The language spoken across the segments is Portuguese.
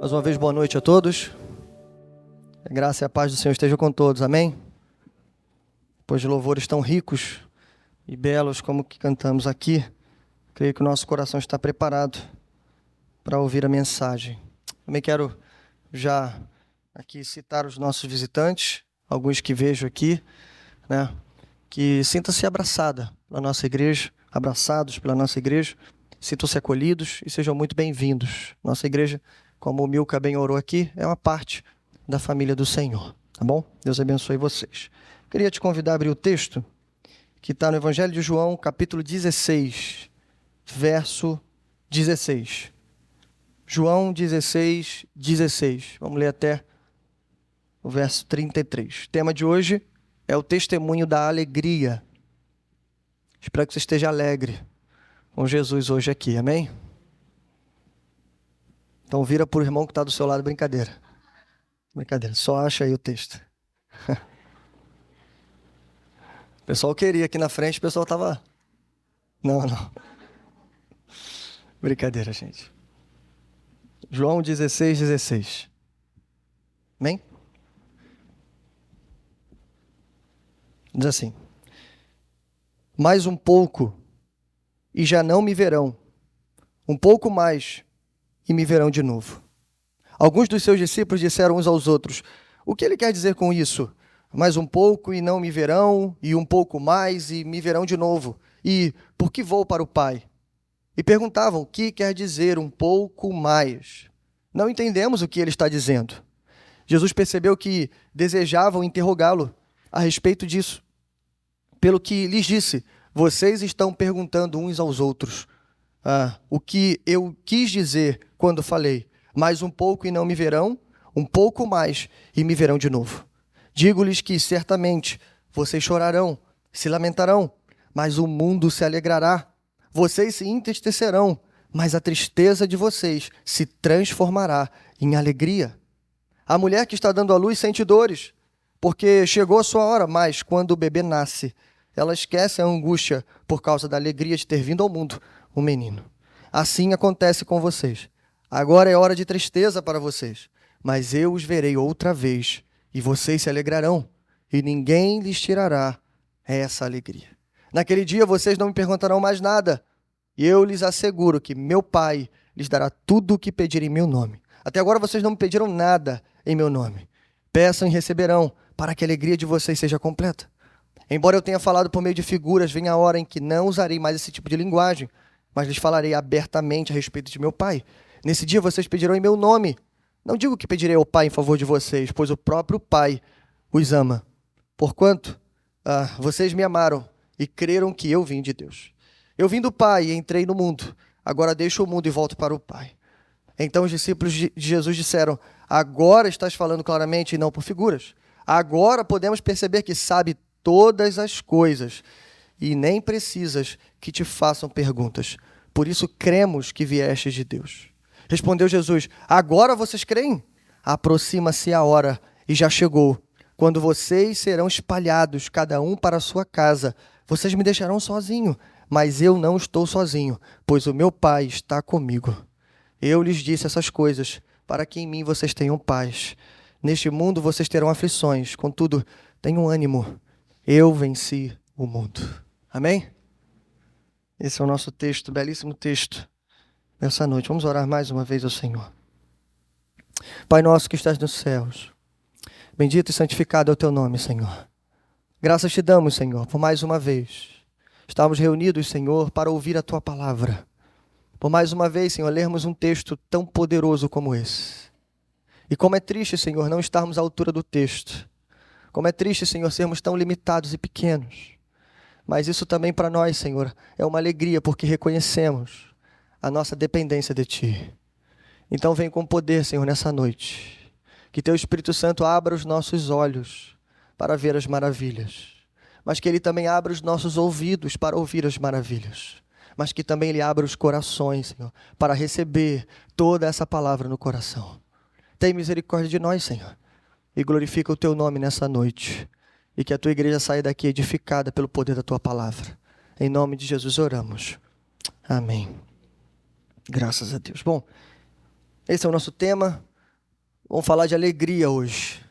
Mais uma vez, boa noite a todos. A graça e a paz do Senhor estejam com todos, amém? Depois de louvores tão ricos e belos como que cantamos aqui, creio que o nosso coração está preparado para ouvir a mensagem. Também quero já aqui citar os nossos visitantes, alguns que vejo aqui, né? Que sintam-se abraçados pela nossa igreja, abraçados pela nossa igreja, sintam-se acolhidos e sejam muito bem-vindos. Nossa igreja, como o Milka bem orou aqui, é uma parte da família do Senhor, tá bom? Deus abençoe vocês. Queria te convidar a abrir o texto que está no Evangelho de João, capítulo 16, verso 16. João 16, 16. Vamos ler até o verso 33. O tema de hoje é o testemunho da alegria. Espero que você esteja alegre com Jesus hoje aqui, amém? Então vira para o irmão que está do seu lado, brincadeira. Brincadeira, só acha aí o texto. O pessoal queria aqui na frente, o pessoal estava... Não. Brincadeira, gente. João 16, 16. Amém? Diz assim: mais um pouco e já não me verão. Um pouco mais e me verão de novo. Alguns dos seus discípulos disseram uns aos outros: o que ele quer dizer com isso? Mais um pouco e não me verão, e um pouco mais e me verão de novo. E por que vou para o Pai? E perguntavam: o que quer dizer um pouco mais? Não entendemos o que ele está dizendo. Jesus percebeu que desejavam interrogá-lo a respeito disso. Pelo que lhes disse: vocês estão perguntando uns aos outros o que eu quis dizer quando falei: mais um pouco e não me verão, um pouco mais e me verão de novo. Digo-lhes que certamente vocês chorarão, se lamentarão, mas o mundo se alegrará. Vocês se entristecerão, mas a tristeza de vocês se transformará em alegria. A mulher que está dando à luz sente dores, porque chegou a sua hora, mas quando o bebê nasce, ela esquece a angústia por causa da alegria de ter vindo ao mundo um menino. Assim acontece com vocês. Agora é hora de tristeza para vocês, mas eu os verei outra vez, e vocês se alegrarão, e ninguém lhes tirará essa alegria. Naquele dia vocês não me perguntarão mais nada, e eu lhes asseguro que meu Pai lhes dará tudo o que pedirem em meu nome. Até agora vocês não me pediram nada em meu nome. Peçam e receberão, para que a alegria de vocês seja completa. Embora eu tenha falado por meio de figuras, vem a hora em que não usarei mais esse tipo de linguagem, mas lhes falarei abertamente a respeito de meu Pai. Nesse dia vocês pedirão em meu nome. Não digo que pedirei ao Pai em favor de vocês, pois o próprio Pai os ama. Porquanto vocês me amaram e creram que eu vim de Deus. Eu vim do Pai e entrei no mundo. Agora deixo o mundo e volto para o Pai. Então os discípulos de Jesus disseram: agora estás falando claramente e não por figuras. Agora podemos perceber que sabe todas as coisas e nem precisas que te façam perguntas. Por isso cremos que viestes de Deus. Respondeu Jesus: agora vocês creem? Aproxima-se a hora e já chegou, quando vocês serão espalhados, cada um para a sua casa. Vocês me deixarão sozinho, mas eu não estou sozinho, pois o meu Pai está comigo. Eu lhes disse essas coisas para que em mim vocês tenham paz. Neste mundo vocês terão aflições, contudo, tenham ânimo. Eu venci o mundo. Amém? Esse é o nosso texto, belíssimo texto, nessa noite. Vamos orar mais uma vez ao Senhor. Pai nosso que estás nos céus, bendito e santificado é o teu nome, Senhor. Graças te damos, Senhor, por mais uma vez. Estamos reunidos, Senhor, para ouvir a tua palavra. Por mais uma vez, Senhor, lermos um texto tão poderoso como esse. E como é triste, Senhor, não estarmos à altura do texto. Como é triste, Senhor, sermos tão limitados e pequenos. Mas isso também para nós, Senhor, é uma alegria, porque reconhecemos a nossa dependência de Ti. Então vem com poder, Senhor, nessa noite. Que Teu Espírito Santo abra os nossos olhos para ver as maravilhas. Mas que Ele também abra os nossos ouvidos para ouvir as maravilhas. Mas que também Ele abra os corações, Senhor, para receber toda essa palavra no coração. Tem misericórdia de nós, Senhor. E glorifica o Teu nome nessa noite. E que a Tua igreja saia daqui edificada pelo poder da Tua palavra. Em nome de Jesus oramos. Amém. Graças a Deus. Bom, esse é o nosso tema. Vamos falar de alegria hoje.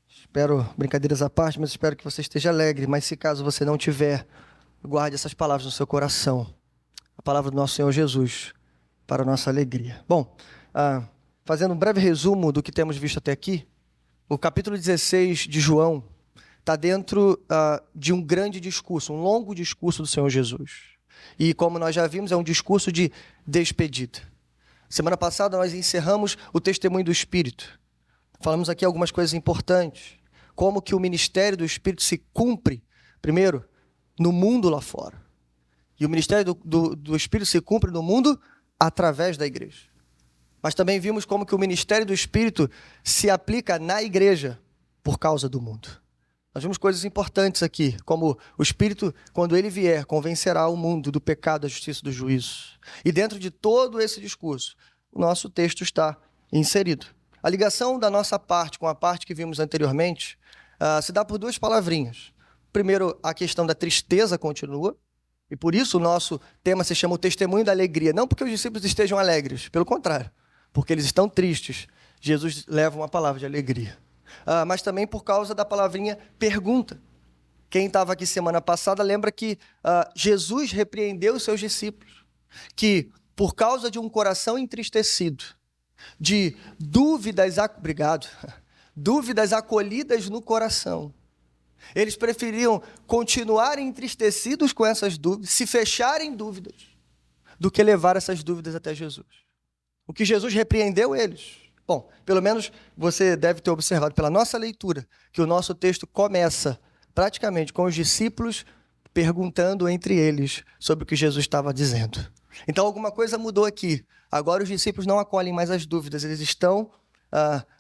Espero, brincadeiras à parte, mas espero que você esteja alegre. Mas se caso você não tiver, guarde essas palavras no seu coração. A palavra do nosso Senhor Jesus para a nossa alegria. Bom, fazendo um breve resumo do que temos visto até aqui, o capítulo 16 de João está dentro de um grande discurso, um longo discurso do Senhor Jesus. E como nós já vimos, é um discurso de despedida. Semana passada nós encerramos o testemunho do Espírito. Falamos aqui algumas coisas importantes. Como que o ministério do Espírito se cumpre, primeiro, no mundo lá fora. E o ministério do Espírito se cumpre no mundo através da igreja. Mas também vimos como que o ministério do Espírito se aplica na igreja por causa do mundo. Nós vimos coisas importantes aqui, como o Espírito, quando ele vier, convencerá o mundo do pecado, da justiça e do juízo. E dentro de todo esse discurso, o nosso texto está inserido. A ligação da nossa parte com a parte que vimos anteriormente se dá por duas palavrinhas. Primeiro, a questão da tristeza continua, e por isso o nosso tema se chama o testemunho da alegria. Não porque os discípulos estejam alegres, pelo contrário, porque eles estão tristes. Jesus leva uma palavra de alegria. Mas também por causa da palavrinha pergunta. Quem estava aqui semana passada lembra que Jesus repreendeu os seus discípulos, que por causa de um coração entristecido, de dúvidas acolhidas no coração, eles preferiam continuar entristecidos com essas dúvidas, se fecharem em dúvidas, do que levar essas dúvidas até Jesus. O que Jesus repreendeu eles. Bom, pelo menos você deve ter observado pela nossa leitura que o nosso texto começa praticamente com os discípulos perguntando entre eles sobre o que Jesus estava dizendo. Então alguma coisa mudou aqui. Agora os discípulos não acolhem mais as dúvidas, eles estão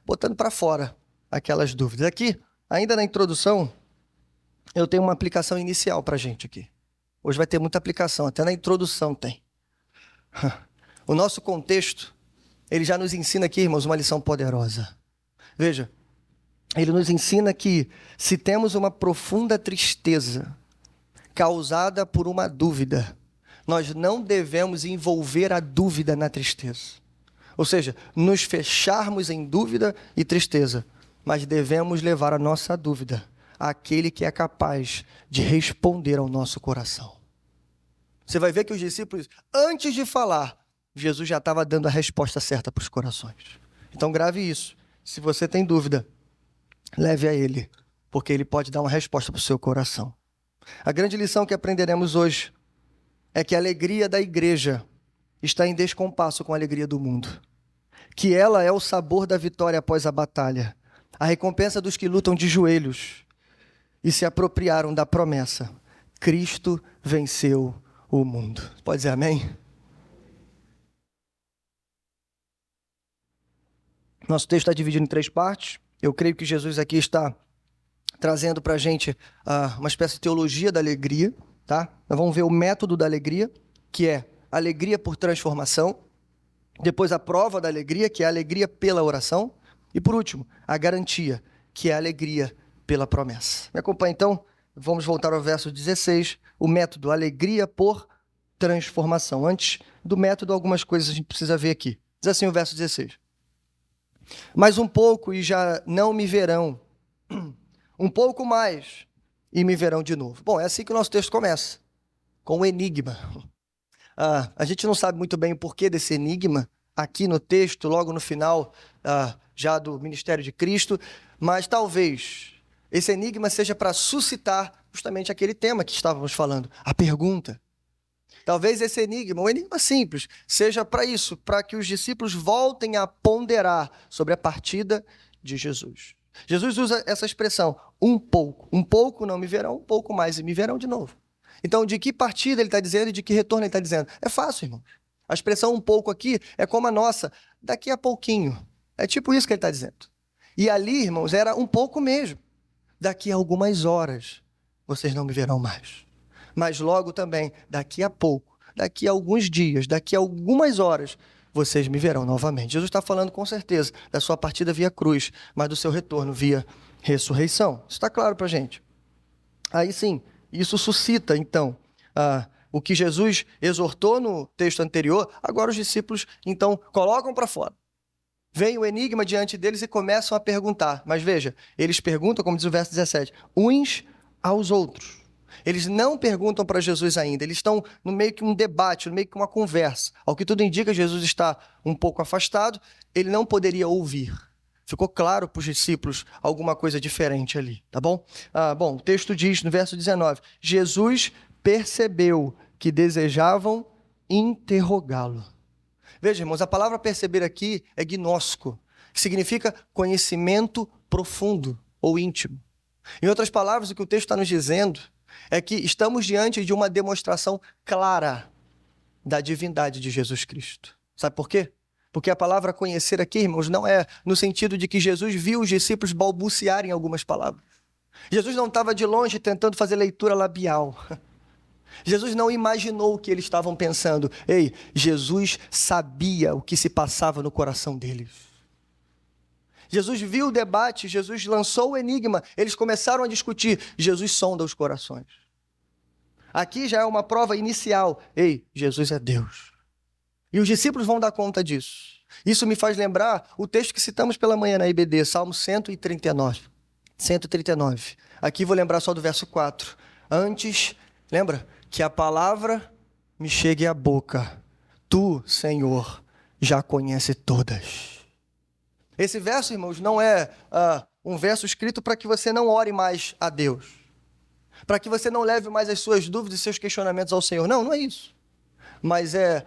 botando para fora aquelas dúvidas. Aqui, ainda na introdução, eu tenho uma aplicação inicial para a gente aqui. Hoje vai ter muita aplicação, até na introdução tem. O nosso contexto, ele já nos ensina aqui, irmãos, uma lição poderosa. Veja, ele nos ensina que se temos uma profunda tristeza causada por uma dúvida, nós não devemos envolver a dúvida na tristeza. Ou seja, nos fecharmos em dúvida e tristeza, mas devemos levar a nossa dúvida àquele que é capaz de responder ao nosso coração. Você vai ver que os discípulos, antes de falar, Jesus já estava dando a resposta certa para os corações. Então grave isso. Se você tem dúvida, leve a Ele, porque Ele pode dar uma resposta para o seu coração. A grande lição que aprenderemos hoje é que a alegria da igreja está em descompasso com a alegria do mundo. Que ela é o sabor da vitória após a batalha, a recompensa dos que lutam de joelhos e se apropriaram da promessa. Cristo venceu o mundo. Pode dizer amém? Nosso texto está dividido em 3 partes. Eu creio que Jesus aqui está trazendo para a gente uma espécie de teologia da alegria. Tá? Nós vamos ver o método da alegria, que é alegria por transformação. Depois a prova da alegria, que é a alegria pela oração. E por último, a garantia, que é a alegria pela promessa. Me acompanha então, vamos voltar ao verso 16, o método alegria por transformação. Antes do método, algumas coisas a gente precisa ver aqui. Diz assim o verso 16. Mais um pouco e já não me verão. Um pouco mais e me verão de novo. Bom, é assim que o nosso texto começa, com um enigma. A gente não sabe muito bem o porquê desse enigma, aqui no texto, logo no final, já do ministério de Cristo, mas talvez esse enigma seja para suscitar justamente aquele tema que estávamos falando, a pergunta. Talvez esse enigma, um enigma simples, seja para isso, para que os discípulos voltem a ponderar sobre a partida de Jesus. Jesus usa essa expressão, um pouco não me verão, um pouco mais e me verão de novo. Então, de que partida ele está dizendo e de que retorno ele está dizendo? É fácil, irmão. A expressão um pouco aqui é como a nossa, daqui a pouquinho. É tipo isso que ele está dizendo. E ali, irmãos, era um pouco mesmo. Daqui a algumas horas, vocês não me verão mais. Mas logo também, daqui a pouco, daqui a alguns dias, daqui a algumas horas, vocês me verão novamente. Jesus está falando com certeza da sua partida via cruz, mas do seu retorno via ressurreição. Isso está claro para a gente. Aí sim, isso suscita, então, o que Jesus exortou no texto anterior, agora os discípulos, então, colocam para fora. Vem o enigma diante deles e começam a perguntar. Mas veja, eles perguntam, como diz o verso 17, uns aos outros. Eles não perguntam para Jesus ainda, eles estão no meio que um debate, no meio que uma conversa. Ao que tudo indica, Jesus está um pouco afastado, ele não poderia ouvir. Ficou claro para os discípulos alguma coisa diferente ali, tá bom? Bom, o texto diz no verso 19, Jesus percebeu que desejavam interrogá-lo. Veja, irmãos, a palavra perceber aqui é gnóstico, que significa conhecimento profundo ou íntimo. Em outras palavras, o que o texto está nos dizendo é que estamos diante de uma demonstração clara da divindade de Jesus Cristo. Sabe por quê? Porque a palavra conhecer aqui, irmãos, não é no sentido de que Jesus viu os discípulos balbuciarem algumas palavras. Jesus não estava de longe tentando fazer leitura labial. Jesus não imaginou o que eles estavam pensando. Ei, Jesus sabia o que se passava no coração deles. Jesus viu o debate, Jesus lançou o enigma, eles começaram a discutir. Jesus sonda os corações. Aqui já é uma prova inicial. Ei, Jesus é Deus. E os discípulos vão dar conta disso. Isso me faz lembrar o texto que citamos pela manhã na IBD, Salmo 139. 139. Aqui vou lembrar só do verso 4. Antes, lembra? Que a palavra me chegue à boca. Tu, Senhor, já conhece todas. Esse verso, irmãos, não é um verso escrito para que você não ore mais a Deus. Para que você não leve mais as suas dúvidas e seus questionamentos ao Senhor. Não, não é isso. Mas é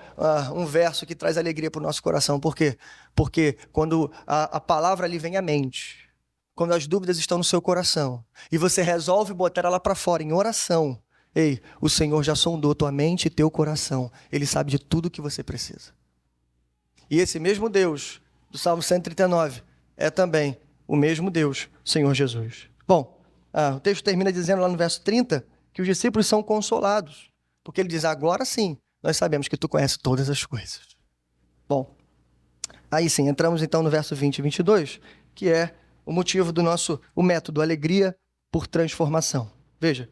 um verso que traz alegria para o nosso coração. Por quê? Porque quando a palavra ali vem à mente, quando as dúvidas estão no seu coração, e você resolve botar ela para fora em oração, ei, o Senhor já sondou tua mente e teu coração. Ele sabe de tudo que você precisa. E esse mesmo Deus, do Salmo 139, é também o mesmo Deus, Senhor Jesus. Bom, o texto termina dizendo lá no verso 30 que os discípulos são consolados. Porque ele diz, agora sim, nós sabemos que tu conheces todas as coisas. Bom, aí sim, entramos então no verso 20 e 22, que é o motivo do o método alegria por transformação. Veja,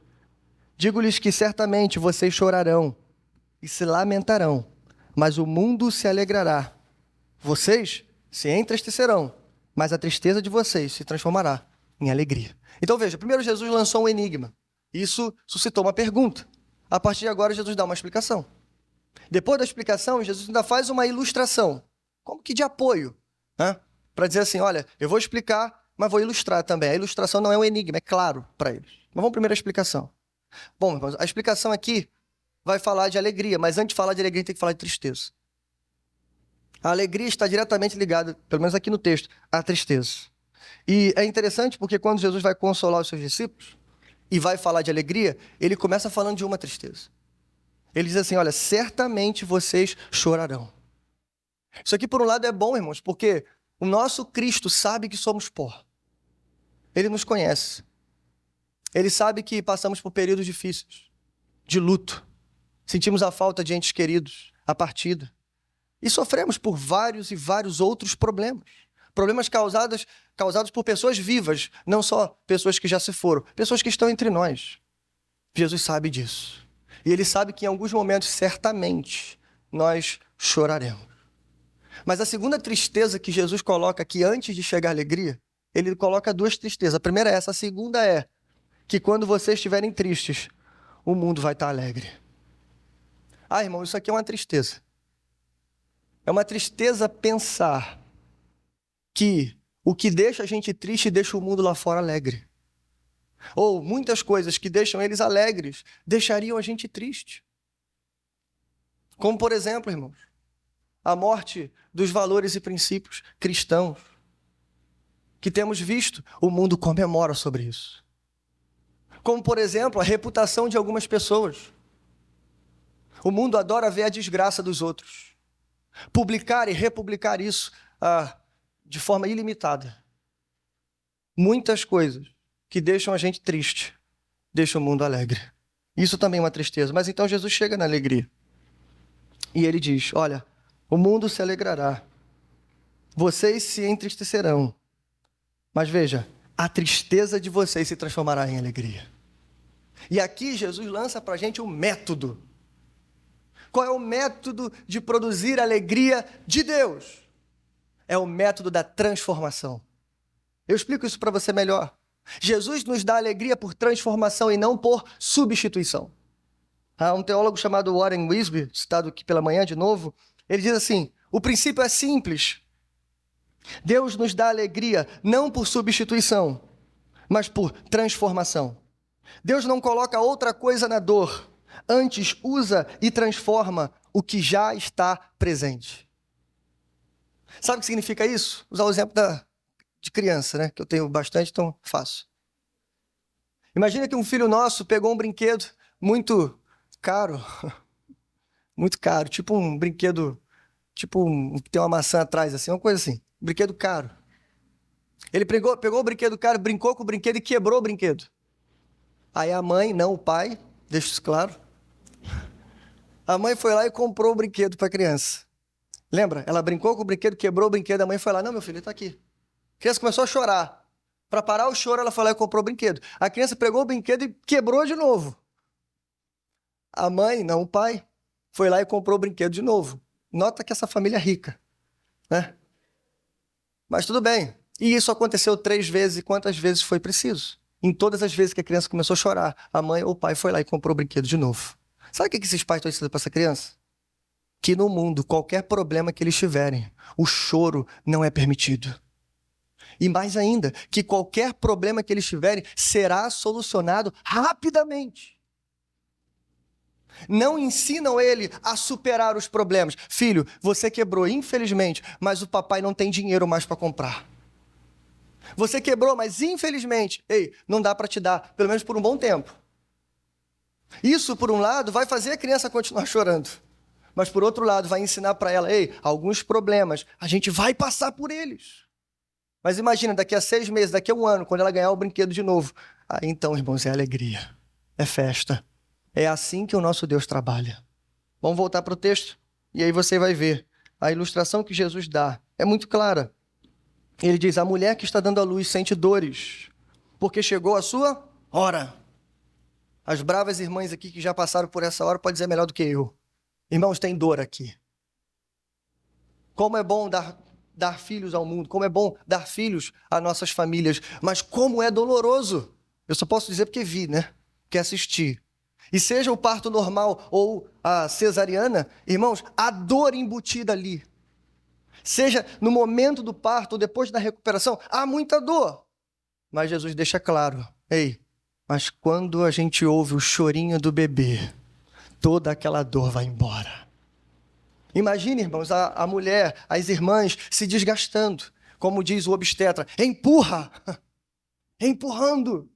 digo-lhes que certamente vocês chorarão e se lamentarão, mas o mundo se alegrará. Vocês se entristecerão, mas a tristeza de vocês se transformará em alegria. Então veja, primeiro Jesus lançou um enigma. Isso suscitou uma pergunta. A partir de agora, Jesus dá uma explicação. Depois da explicação, Jesus ainda faz uma ilustração, como que de apoio, né? Para dizer assim, olha, eu vou explicar, mas vou ilustrar também. A ilustração não é um enigma, é claro para eles. Mas vamos primeiro à explicação. Bom, irmãos, a explicação aqui vai falar de alegria, mas antes de falar de alegria, tem que falar de tristeza. A alegria está diretamente ligada, pelo menos aqui no texto, à tristeza. E é interessante porque quando Jesus vai consolar os seus discípulos e vai falar de alegria, ele começa falando de uma tristeza. Ele diz assim, olha, certamente vocês chorarão. Isso aqui, por um lado, é bom, irmãos, porque o nosso Cristo sabe que somos pó. Ele nos conhece. Ele sabe que passamos por períodos difíceis, de luto. Sentimos a falta de entes queridos, a partida. E sofremos por vários e vários outros problemas. Problemas causados por pessoas vivas, não só pessoas que já se foram, pessoas que estão entre nós. Jesus sabe disso. E ele sabe que em alguns momentos, certamente, nós choraremos. Mas a segunda tristeza que Jesus coloca aqui antes de chegar à alegria, ele coloca duas tristezas. A primeira é essa, a segunda é que quando vocês estiverem tristes, o mundo vai estar alegre. Irmão, isso aqui é uma tristeza. É uma tristeza pensar que o que deixa a gente triste deixa o mundo lá fora alegre. Ou muitas coisas que deixam eles alegres deixariam a gente triste. Como, por exemplo, irmãos, a morte dos valores e princípios cristãos, que temos visto, o mundo comemora sobre isso. Como, por exemplo, a reputação de algumas pessoas. O mundo adora ver a desgraça dos outros. Publicar e republicar isso de forma ilimitada. Muitas coisas que deixam a gente triste, deixam o mundo alegre. Isso também é uma tristeza. Mas então Jesus chega na alegria. E ele diz, olha, o mundo se alegrará. Vocês se entristecerão. Mas veja, a tristeza de vocês se transformará em alegria. E aqui Jesus lança para a gente um método. Qual é o método de produzir alegria de Deus? é o método da transformação. Eu explico isso para você melhor. Jesus nos dá alegria por transformação e não por substituição. Há um teólogo chamado Warren Wiersbe, citado aqui pela manhã de novo, ele diz assim: o princípio é simples. Deus nos dá alegria não por substituição, mas por transformação. Deus não coloca outra coisa na dor, antes usa e transforma o que já está presente. Sabe o que significa isso? Usar o exemplo de criança, né? Que eu tenho bastante, então faço. Imagina que um filho nosso pegou um brinquedo muito caro, tipo um brinquedo, que tem uma maçã atrás, assim, uma coisa assim, um brinquedo caro. Ele pegou o brinquedo caro, brincou com o brinquedo e quebrou o brinquedo. Aí a mãe, não o pai, deixa isso claro, a mãe foi lá e comprou o brinquedo para a criança. Lembra? Ela brincou com o brinquedo, quebrou o brinquedo, a mãe foi lá, não, meu filho, ele está aqui. A criança começou a chorar. Para parar o choro, ela foi lá e comprou o brinquedo. A criança pegou o brinquedo e quebrou de novo. A mãe, não o pai, foi lá e comprou o brinquedo de novo. Nota que essa família é rica, né? Mas tudo bem. E isso aconteceu 3 vezes e quantas vezes foi preciso. Em todas as vezes que a criança começou a chorar, a mãe ou o pai foi lá e comprou o brinquedo de novo. Sabe o que esses pais estão ensinando para essa criança? Que no mundo, qualquer problema que eles tiverem, o choro não é permitido. E mais ainda, que qualquer problema que eles tiverem será solucionado rapidamente. Não ensinam ele a superar os problemas. Filho, você quebrou, infelizmente, mas o papai não tem dinheiro mais para comprar. Você quebrou, mas infelizmente, não dá para te dar, pelo menos por um bom tempo. Isso, por um lado, vai fazer a criança continuar chorando. Mas, por outro lado, vai ensinar para ela, alguns problemas, a gente vai passar por eles. Mas imagina, daqui a 6 meses, daqui a 1 ano, quando ela ganhar o brinquedo de novo. Aí então, irmãos, é alegria, é festa. É assim que o nosso Deus trabalha. Vamos voltar para o texto? E aí você vai ver. A ilustração que Jesus dá é muito clara. Ele diz, a mulher que está dando à luz sente dores, porque chegou a sua hora. As bravas irmãs aqui que já passaram por essa hora podem dizer melhor do que eu. Irmãos, tem dor aqui. Como é bom dar filhos ao mundo, como é bom dar filhos às nossas famílias, mas como é doloroso. Eu só posso dizer porque vi, né? Porque assisti. E seja o parto normal ou a cesariana, irmãos, a dor embutida ali. Seja no momento do parto ou depois da recuperação, há muita dor. Mas Jesus deixa claro, mas quando a gente ouve o chorinho do bebê, toda aquela dor vai embora. Imagine, irmãos, a mulher, as irmãs se desgastando, como diz o obstetra, empurra, empurrando,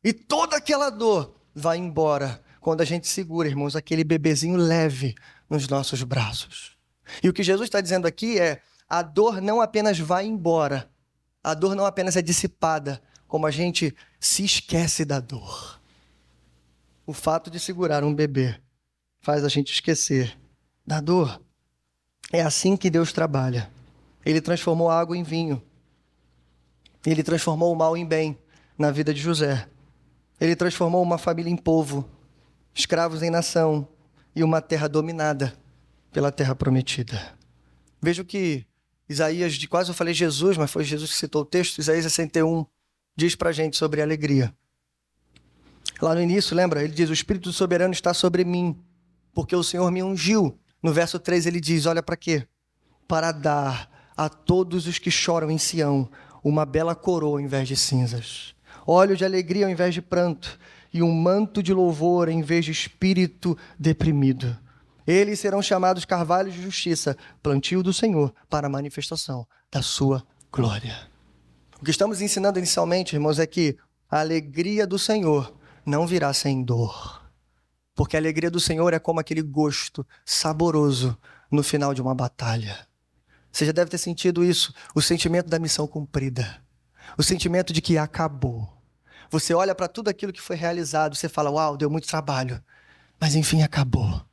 e toda aquela dor vai embora quando a gente segura, irmãos, aquele bebezinho leve nos nossos braços. E o que Jesus está dizendo aqui é, a dor não apenas vai embora, a dor não apenas é dissipada, como a gente se esquece da dor. O fato de segurar um bebê faz a gente esquecer da dor. É assim que Deus trabalha. Ele transformou a água em vinho. Ele transformou o mal em bem na vida de José. Ele transformou uma família em povo, escravos em nação e uma terra dominada pela terra prometida. Veja o que Isaías, quase eu falei Jesus, mas foi Jesus que citou o texto, Isaías 61, diz pra gente sobre a alegria. Lá no início, lembra? Ele diz, o Espírito Soberano está sobre mim, porque o Senhor me ungiu. No verso 3 ele diz, olha para quê? Para dar a todos os que choram em Sião uma bela coroa ao invés de cinzas, óleo de alegria ao invés de pranto, e um manto de louvor em vez de espírito deprimido. Eles serão chamados carvalhos de justiça, plantio do Senhor, para a manifestação da sua glória. O que estamos ensinando inicialmente, irmãos, é que a alegria do Senhor não virá sem dor. Porque a alegria do Senhor é como aquele gosto saboroso no final de uma batalha. Você já deve ter sentido isso, o sentimento da missão cumprida. O sentimento de que acabou. Você olha para tudo aquilo que foi realizado, você fala, uau, deu muito trabalho. Mas enfim, acabou.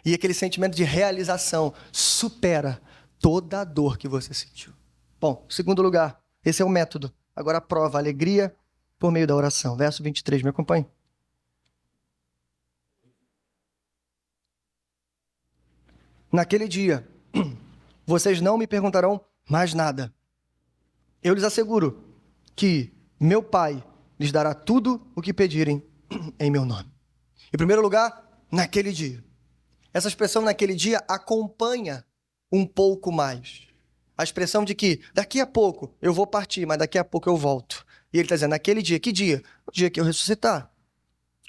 E aquele sentimento de realização supera toda a dor que você sentiu. Bom, segundo lugar, esse é o método. Agora a prova, a alegria por meio da oração. Verso 23, me acompanhe. Naquele dia, vocês não me perguntarão mais nada. Eu lhes asseguro que meu Pai lhes dará tudo o que pedirem em meu nome. Em primeiro lugar, naquele dia. Essa expressão naquele dia acompanha um pouco mais. A expressão de que daqui a pouco eu vou partir, mas daqui a pouco eu volto. E ele está dizendo, naquele dia, que dia? O dia que eu ressuscitar.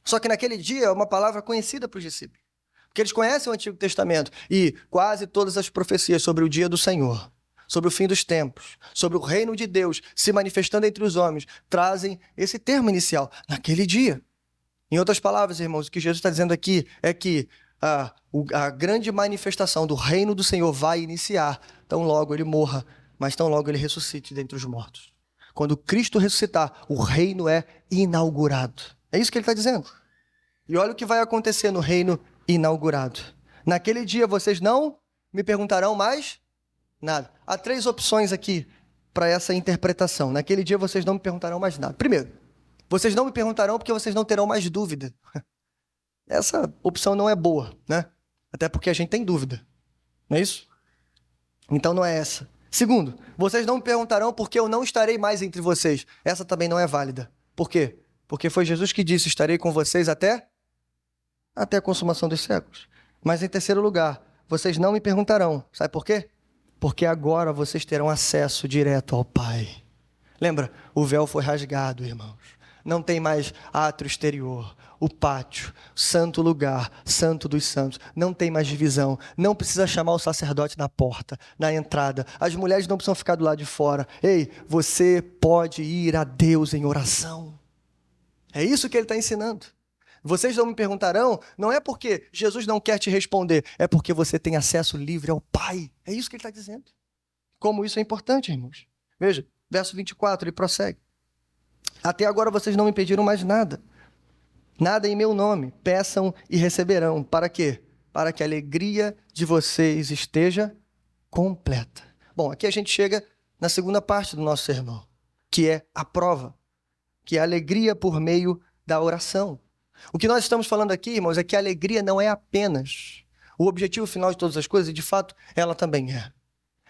Só que naquele dia é uma palavra conhecida para os discípulos. Porque eles conhecem o Antigo Testamento e quase todas as profecias sobre o dia do Senhor, sobre o fim dos tempos, sobre o reino de Deus se manifestando entre os homens, trazem esse termo inicial, naquele dia. Em outras palavras, irmãos, o que Jesus está dizendo aqui é que a grande manifestação do reino do Senhor vai iniciar, tão logo ele morra, mas tão logo ele ressuscite dentre os mortos. Quando Cristo ressuscitar, o reino é inaugurado. É isso que ele está dizendo. E olha o que vai acontecer no reino inaugurado. Naquele dia vocês não me perguntarão mais nada. Há 3 opções aqui para essa interpretação. Naquele dia vocês não me perguntarão mais nada. Primeiro, vocês não me perguntarão porque vocês não terão mais dúvida. Essa opção não é boa, né? Até porque a gente tem dúvida. Não é isso? Então não é essa. Segundo, vocês não me perguntarão porque eu não estarei mais entre vocês. Essa também não é válida. Por quê? Porque foi Jesus que disse, estarei com vocês até a consumação dos séculos. Mas em terceiro lugar, vocês não me perguntarão. Sabe por quê? Porque agora vocês terão acesso direto ao Pai. Lembra? O véu foi rasgado, irmãos. Não tem mais átrio exterior, o pátio, santo lugar, santo dos santos. Não tem mais divisão. Não precisa chamar o sacerdote na porta, na entrada. As mulheres não precisam ficar do lado de fora. Ei, você pode ir a Deus em oração. É isso que ele está ensinando. Vocês não me perguntarão, não é porque Jesus não quer te responder, é porque você tem acesso livre ao Pai. É isso que ele está dizendo. Como isso é importante, irmãos. Veja, verso 24, ele prossegue. Até agora vocês não me pediram mais nada. Nada em meu nome. Peçam e receberão. Para quê? Para que a alegria de vocês esteja completa. Bom, aqui a gente chega na segunda parte do nosso sermão, que é a prova, que é a alegria por meio da oração. O que nós estamos falando aqui, irmãos, é que a alegria não é apenas o objetivo final de todas as coisas, e de fato ela também é.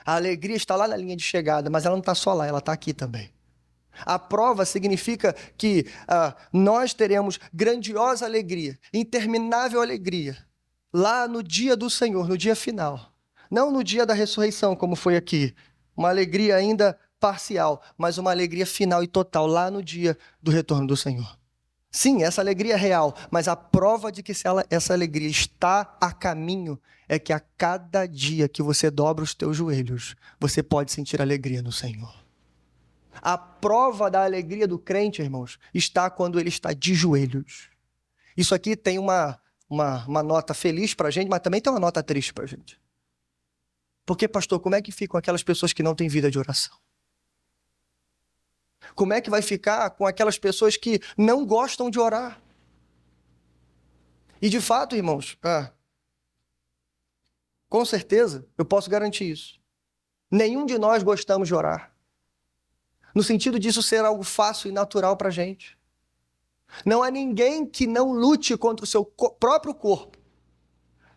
A alegria está lá na linha de chegada, mas ela não está só lá, ela está aqui também. A prova significa que nós teremos grandiosa alegria, interminável alegria, lá no dia do Senhor, no dia final. Não no dia da ressurreição, como foi aqui. Uma alegria ainda parcial, mas uma alegria final e total, lá no dia do retorno do Senhor. Sim, essa alegria é real, mas a prova de que essa alegria está a caminho é que a cada dia que você dobra os teus joelhos, você pode sentir alegria no Senhor. A prova da alegria do crente, irmãos, está quando ele está de joelhos. Isso aqui tem uma nota feliz para a gente, mas também tem uma nota triste para a gente. Porque, pastor, como é que ficam aquelas pessoas que não têm vida de oração? Como é que vai ficar com aquelas pessoas que não gostam de orar? E de fato, irmãos, com certeza, eu posso garantir isso. Nenhum de nós gostamos de orar. No sentido disso ser algo fácil e natural para a gente. Não há ninguém que não lute contra o seu próprio corpo.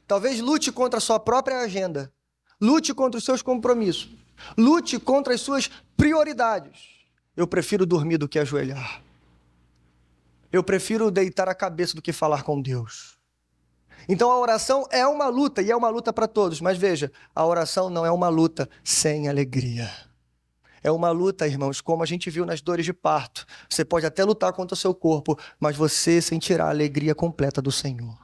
Talvez lute contra a sua própria agenda. Lute contra os seus compromissos. Lute contra as suas prioridades. Eu prefiro dormir do que ajoelhar. Eu prefiro deitar a cabeça do que falar com Deus. Então a oração é uma luta, e é uma luta para todos. Mas veja, a oração não é uma luta sem alegria. É uma luta, irmãos, como a gente viu nas dores de parto. Você pode até lutar contra o seu corpo, mas você sentirá a alegria completa do Senhor.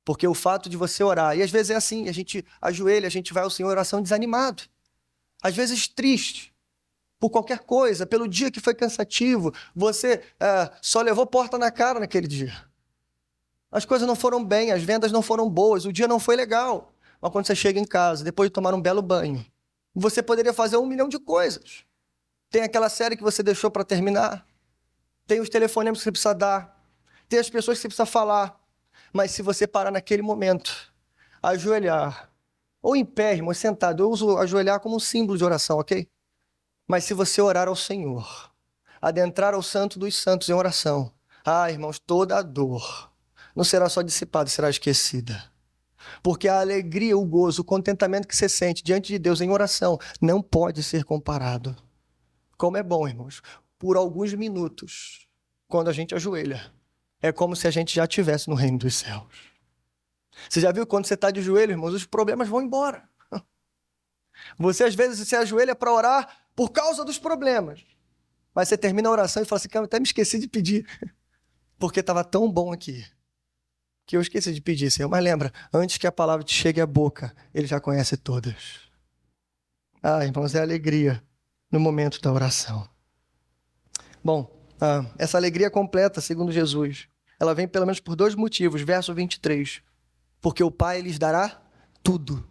Porque o fato de você orar, e às vezes é assim, a gente ajoelha, a gente vai ao Senhor em oração desanimado. Às vezes triste. Por qualquer coisa, pelo dia que foi cansativo, você só levou porta na cara naquele dia. As coisas não foram bem, as vendas não foram boas, o dia não foi legal. Mas quando você chega em casa, depois de tomar um belo banho, você poderia fazer 1 milhão de coisas. Tem aquela série que você deixou para terminar, tem os telefonemas que você precisa dar, tem as pessoas que você precisa falar. Mas se você parar naquele momento, ajoelhar, ou em pé, irmão, sentado, eu uso ajoelhar como um símbolo de oração, ok? Mas se você orar ao Senhor, adentrar ao Santo dos Santos em oração, irmãos, toda a dor não será só dissipada, será esquecida. Porque a alegria, o gozo, o contentamento que você sente diante de Deus em oração não pode ser comparado. Como é bom, irmãos, por alguns minutos, quando a gente ajoelha, é como se a gente já estivesse no reino dos céus. Você já viu quando você está de joelho, irmãos, os problemas vão embora. Você às vezes se ajoelha para orar por causa dos problemas. Mas você termina a oração e fala assim, cara, eu até me esqueci de pedir. Porque estava tão bom aqui. Que eu esqueci de pedir, Senhor. Mas lembra, antes que a palavra te chegue à boca, Ele já conhece todas. Ah, irmãos, é alegria no momento da oração. Bom, essa alegria completa, segundo Jesus, ela vem pelo menos por dois motivos. Verso 23. Porque o Pai lhes dará tudo.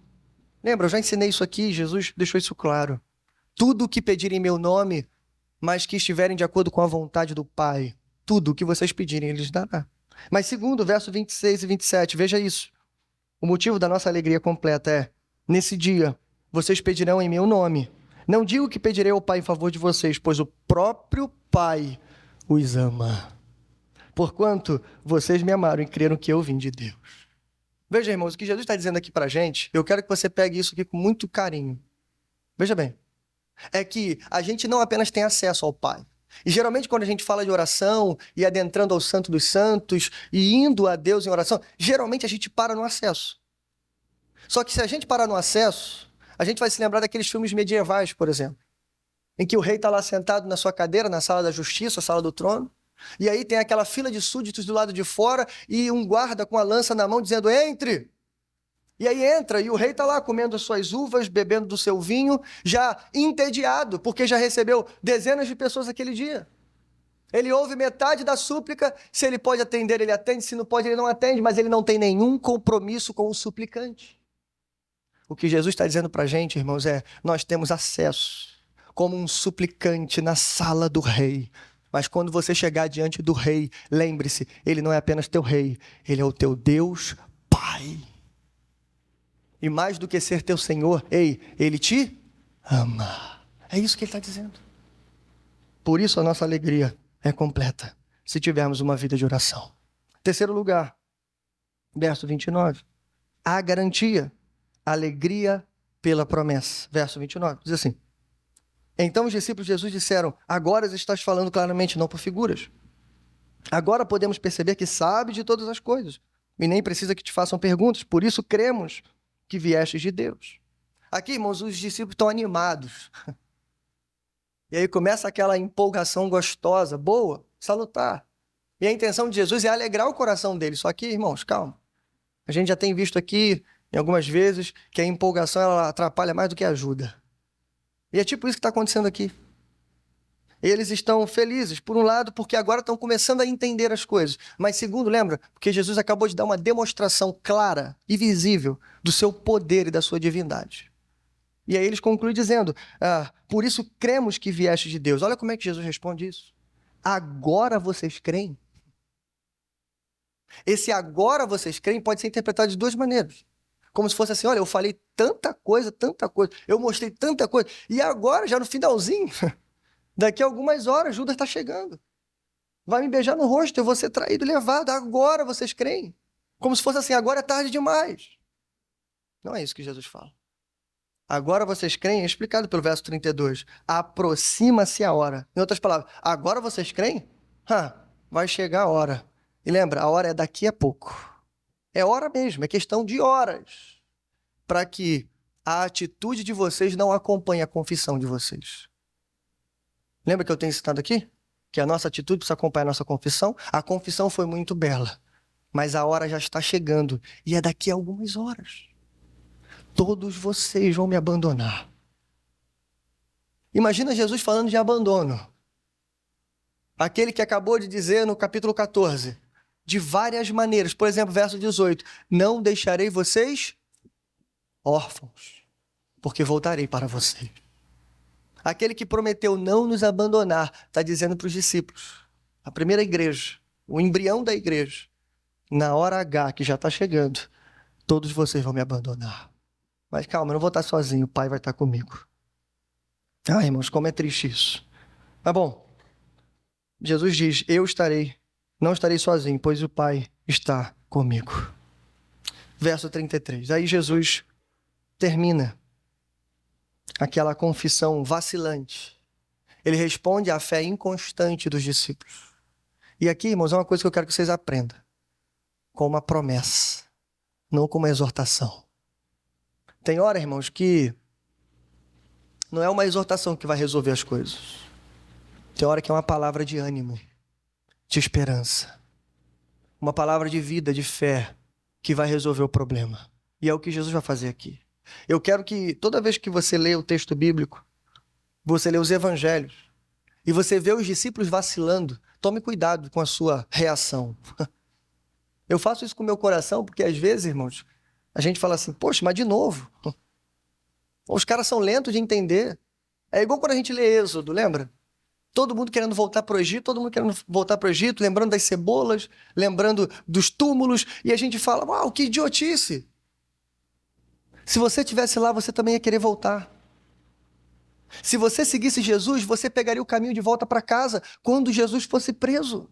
Lembra, eu já ensinei isso aqui, Jesus deixou isso claro. Tudo o que pedirem em meu nome, mas que estiverem de acordo com a vontade do Pai, tudo o que vocês pedirem, Ele lhes dará. Mas segundo, verso 26 e 27, veja isso. O motivo da nossa alegria completa é, nesse dia, vocês pedirão em meu nome. Não digo que pedirei ao Pai em favor de vocês, pois o próprio Pai os ama. Porquanto vocês me amaram e creram que eu vim de Deus. Veja, irmãos, o que Jesus está dizendo aqui para a gente, eu quero que você pegue isso aqui com muito carinho. Veja bem, é que a gente não apenas tem acesso ao Pai. E geralmente quando a gente fala de oração e adentrando ao Santo dos Santos e indo a Deus em oração, geralmente a gente para no acesso. Só que se a gente parar no acesso, a gente vai se lembrar daqueles filmes medievais, por exemplo, em que o rei está lá sentado na sua cadeira, na sala da justiça, a sala do trono, e aí tem aquela fila de súditos do lado de fora e um guarda com a lança na mão dizendo, entre! E aí entra e o rei está lá comendo as suas uvas, bebendo do seu vinho, já entediado, porque já recebeu dezenas de pessoas aquele dia. Ele ouve metade da súplica, se ele pode atender, ele atende, se não pode, ele não atende, mas ele não tem nenhum compromisso com o suplicante. O que Jesus está dizendo para a gente, irmãos, é, nós temos acesso como um suplicante na sala do rei. Mas quando você chegar diante do rei, lembre-se, ele não é apenas teu rei, ele é o teu Deus Pai. E mais do que ser teu Senhor, Ele te ama. É isso que Ele está dizendo. Por isso a nossa alegria é completa, se tivermos uma vida de oração. Terceiro lugar, verso 29. A garantia, alegria pela promessa. Verso 29, diz assim. Então os discípulos de Jesus disseram, agora estás falando claramente, não por figuras. Agora podemos perceber que sabe de todas as coisas, e nem precisa que te façam perguntas, por isso cremos que viestes de Deus. Aqui, irmãos, os discípulos estão animados. E aí começa aquela empolgação gostosa, boa, salutar. E a intenção de Jesus é alegrar o coração deles. Só que, irmãos, calma. A gente já tem visto aqui, em algumas vezes, que a empolgação ela atrapalha mais do que ajuda. E é tipo isso que está acontecendo aqui. Eles estão felizes, por um lado, porque agora estão começando a entender as coisas. Mas segundo, lembra? Porque Jesus acabou de dar uma demonstração clara e visível do seu poder e da sua divindade. E aí eles concluem dizendo, por isso cremos que vieste de Deus. Olha como é que Jesus responde isso. Agora vocês creem? Esse agora vocês creem pode ser interpretado de duas maneiras. Como se fosse assim, olha, eu falei tanta coisa, eu mostrei tanta coisa, e agora, já no finalzinho, daqui a algumas horas, Judas está chegando. Vai me beijar no rosto, eu vou ser traído e levado. Agora vocês creem? Como se fosse assim, agora é tarde demais. Não é isso que Jesus fala. Agora vocês creem, é explicado pelo verso 32. Aproxima-se a hora. Em outras palavras, agora vocês creem? Vai chegar a hora. E lembra, a hora é daqui a pouco. É hora mesmo, é questão de horas. Para que a atitude de vocês não acompanhe a confissão de vocês. Lembra que eu tenho citado aqui? Que a nossa atitude precisa acompanhar a nossa confissão. A confissão foi muito bela, mas a hora já está chegando. E é daqui a algumas horas. Todos vocês vão me abandonar. Imagina Jesus falando de abandono. Aquele que acabou de dizer no capítulo 14, de várias maneiras. Por exemplo, verso 18. Não deixarei vocês órfãos, porque voltarei para vocês. Aquele que prometeu não nos abandonar, está dizendo para os discípulos, a primeira igreja, o embrião da igreja, na hora H, que já está chegando, todos vocês vão me abandonar. Mas calma, eu não vou estar sozinho, o Pai vai estar comigo. Irmãos, como é triste isso. Mas bom, Jesus diz, não estarei sozinho, pois o Pai está comigo. verso 33. Aí Jesus termina aquela confissão vacilante. Ele responde à fé inconstante dos discípulos. E aqui, irmãos, é uma coisa que eu quero que vocês aprendam. Com uma promessa, não com uma exortação. Tem hora, irmãos, que não é uma exortação que vai resolver as coisas. Tem hora que é uma palavra de ânimo, de esperança. Uma palavra de vida, de fé, que vai resolver o problema. E é o que Jesus vai fazer aqui. Eu quero que toda vez que você lê o texto bíblico, você lê os evangelhos, e você vê os discípulos vacilando, tome cuidado com a sua reação. Eu faço isso com o meu coração, porque às vezes, irmãos, a gente fala assim, poxa, mas de novo. Os caras são lentos de entender. É igual quando a gente lê Êxodo, lembra? Todo mundo querendo voltar para o Egito, lembrando das cebolas, lembrando dos túmulos, e a gente fala, uau, que idiotice. Se você estivesse lá, você também ia querer voltar. Se você seguisse Jesus, você pegaria o caminho de volta para casa quando Jesus fosse preso.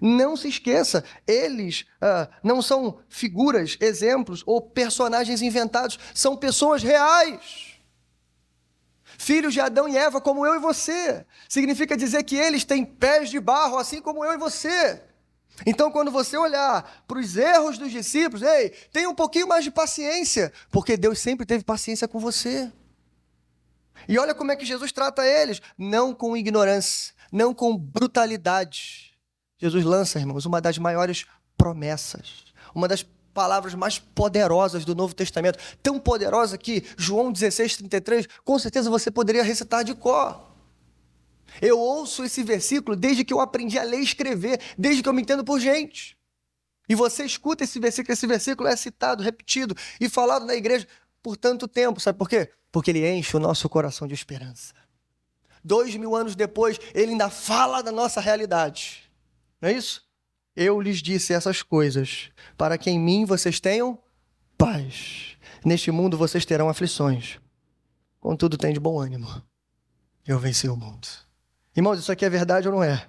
Não se esqueça, eles não são figuras, exemplos ou personagens inventados, são pessoas reais. Filhos de Adão e Eva, como eu e você. Significa dizer que eles têm pés de barro, assim como eu e você. Então, quando você olhar para os erros dos discípulos, ei, tenha um pouquinho mais de paciência, porque Deus sempre teve paciência com você. E olha como é que Jesus trata eles, não com ignorância, não com brutalidade. Jesus lança, irmãos, uma das maiores promessas, uma das palavras mais poderosas do Novo Testamento, tão poderosa que João 16:33, com certeza você poderia recitar de cor. Eu ouço esse versículo desde que eu aprendi a ler e escrever, desde que eu me entendo por gente. E você escuta esse versículo é citado, repetido e falado na igreja por tanto tempo, sabe por quê? Porque ele enche o nosso coração de esperança. 2000 anos depois, ele ainda fala da nossa realidade. Não é isso? Eu lhes disse essas coisas, para que em mim vocês tenham paz. Neste mundo vocês terão aflições. Contudo, tem de bom ânimo. Eu venci o mundo. Irmãos, isso aqui é verdade ou não é?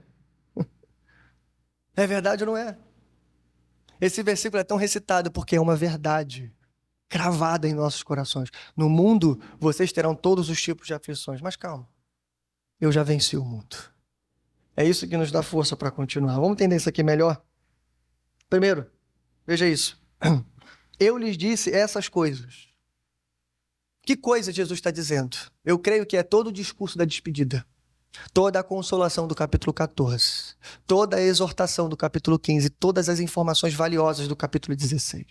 É verdade ou não é? Esse versículo é tão recitado porque é uma verdade cravada em nossos corações. No mundo, vocês terão todos os tipos de aflições. Mas calma, eu já venci o mundo. É isso que nos dá força para continuar. Vamos entender isso aqui melhor? Primeiro, veja isso. Eu lhes disse essas coisas. Que coisa Jesus está dizendo? Eu creio que é todo o discurso da despedida. Toda a consolação do capítulo 14. Toda a exortação do capítulo 15. Todas as informações valiosas do capítulo 16.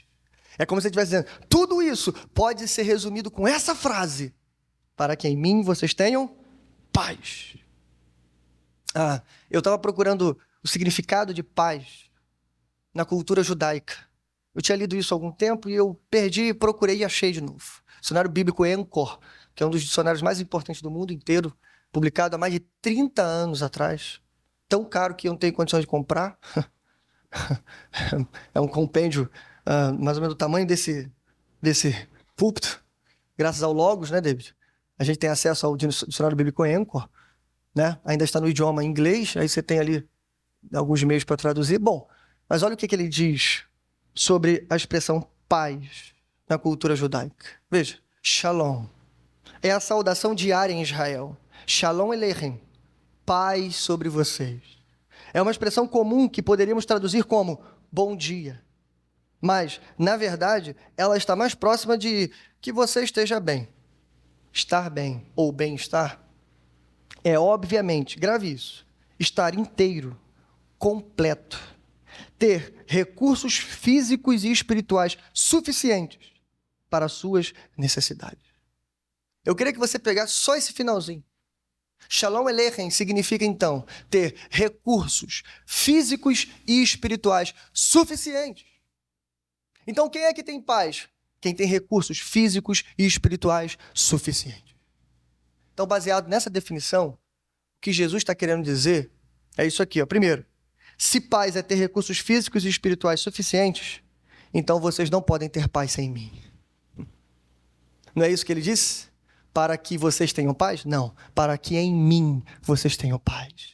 É como se ele estivesse dizendo, tudo isso pode ser resumido com essa frase. Para que em mim vocês tenham paz. Eu estava procurando o significado de paz na cultura judaica. Eu tinha lido isso há algum tempo e eu perdi, procurei e achei de novo. Dicionário bíblico Encor, que é um dos dicionários mais importantes do mundo inteiro, publicado há mais de 30 anos atrás. Tão caro que eu não tenho condições de comprar. É um compêndio mais ou menos do tamanho desse púlpito. Graças ao Logos, né, David? A gente tem acesso ao dicionário bíblico Encor, né? Ainda está no idioma inglês, aí você tem ali alguns meios para traduzir. Bom, mas olha o que ele diz sobre a expressão paz na cultura judaica. Veja, shalom. É a saudação diária em Israel. Shalom Aleichem. Paz sobre vocês. É uma expressão comum que poderíamos traduzir como bom dia. Mas, na verdade, ela está mais próxima de que você esteja bem. Estar bem ou bem-estar é, obviamente, grave isso, estar inteiro, completo, ter recursos físicos e espirituais suficientes para as suas necessidades. Eu queria que você pegasse só esse finalzinho. Shalom Aleichem significa, então, ter recursos físicos e espirituais suficientes. Então, quem é que tem paz? Quem tem recursos físicos e espirituais suficientes. Então, baseado nessa definição, o que Jesus está querendo dizer é isso aqui. Primeiro, se paz é ter recursos físicos e espirituais suficientes, então vocês não podem ter paz sem mim. Não é isso que ele disse? Para que vocês tenham paz? Não, para que em mim vocês tenham paz.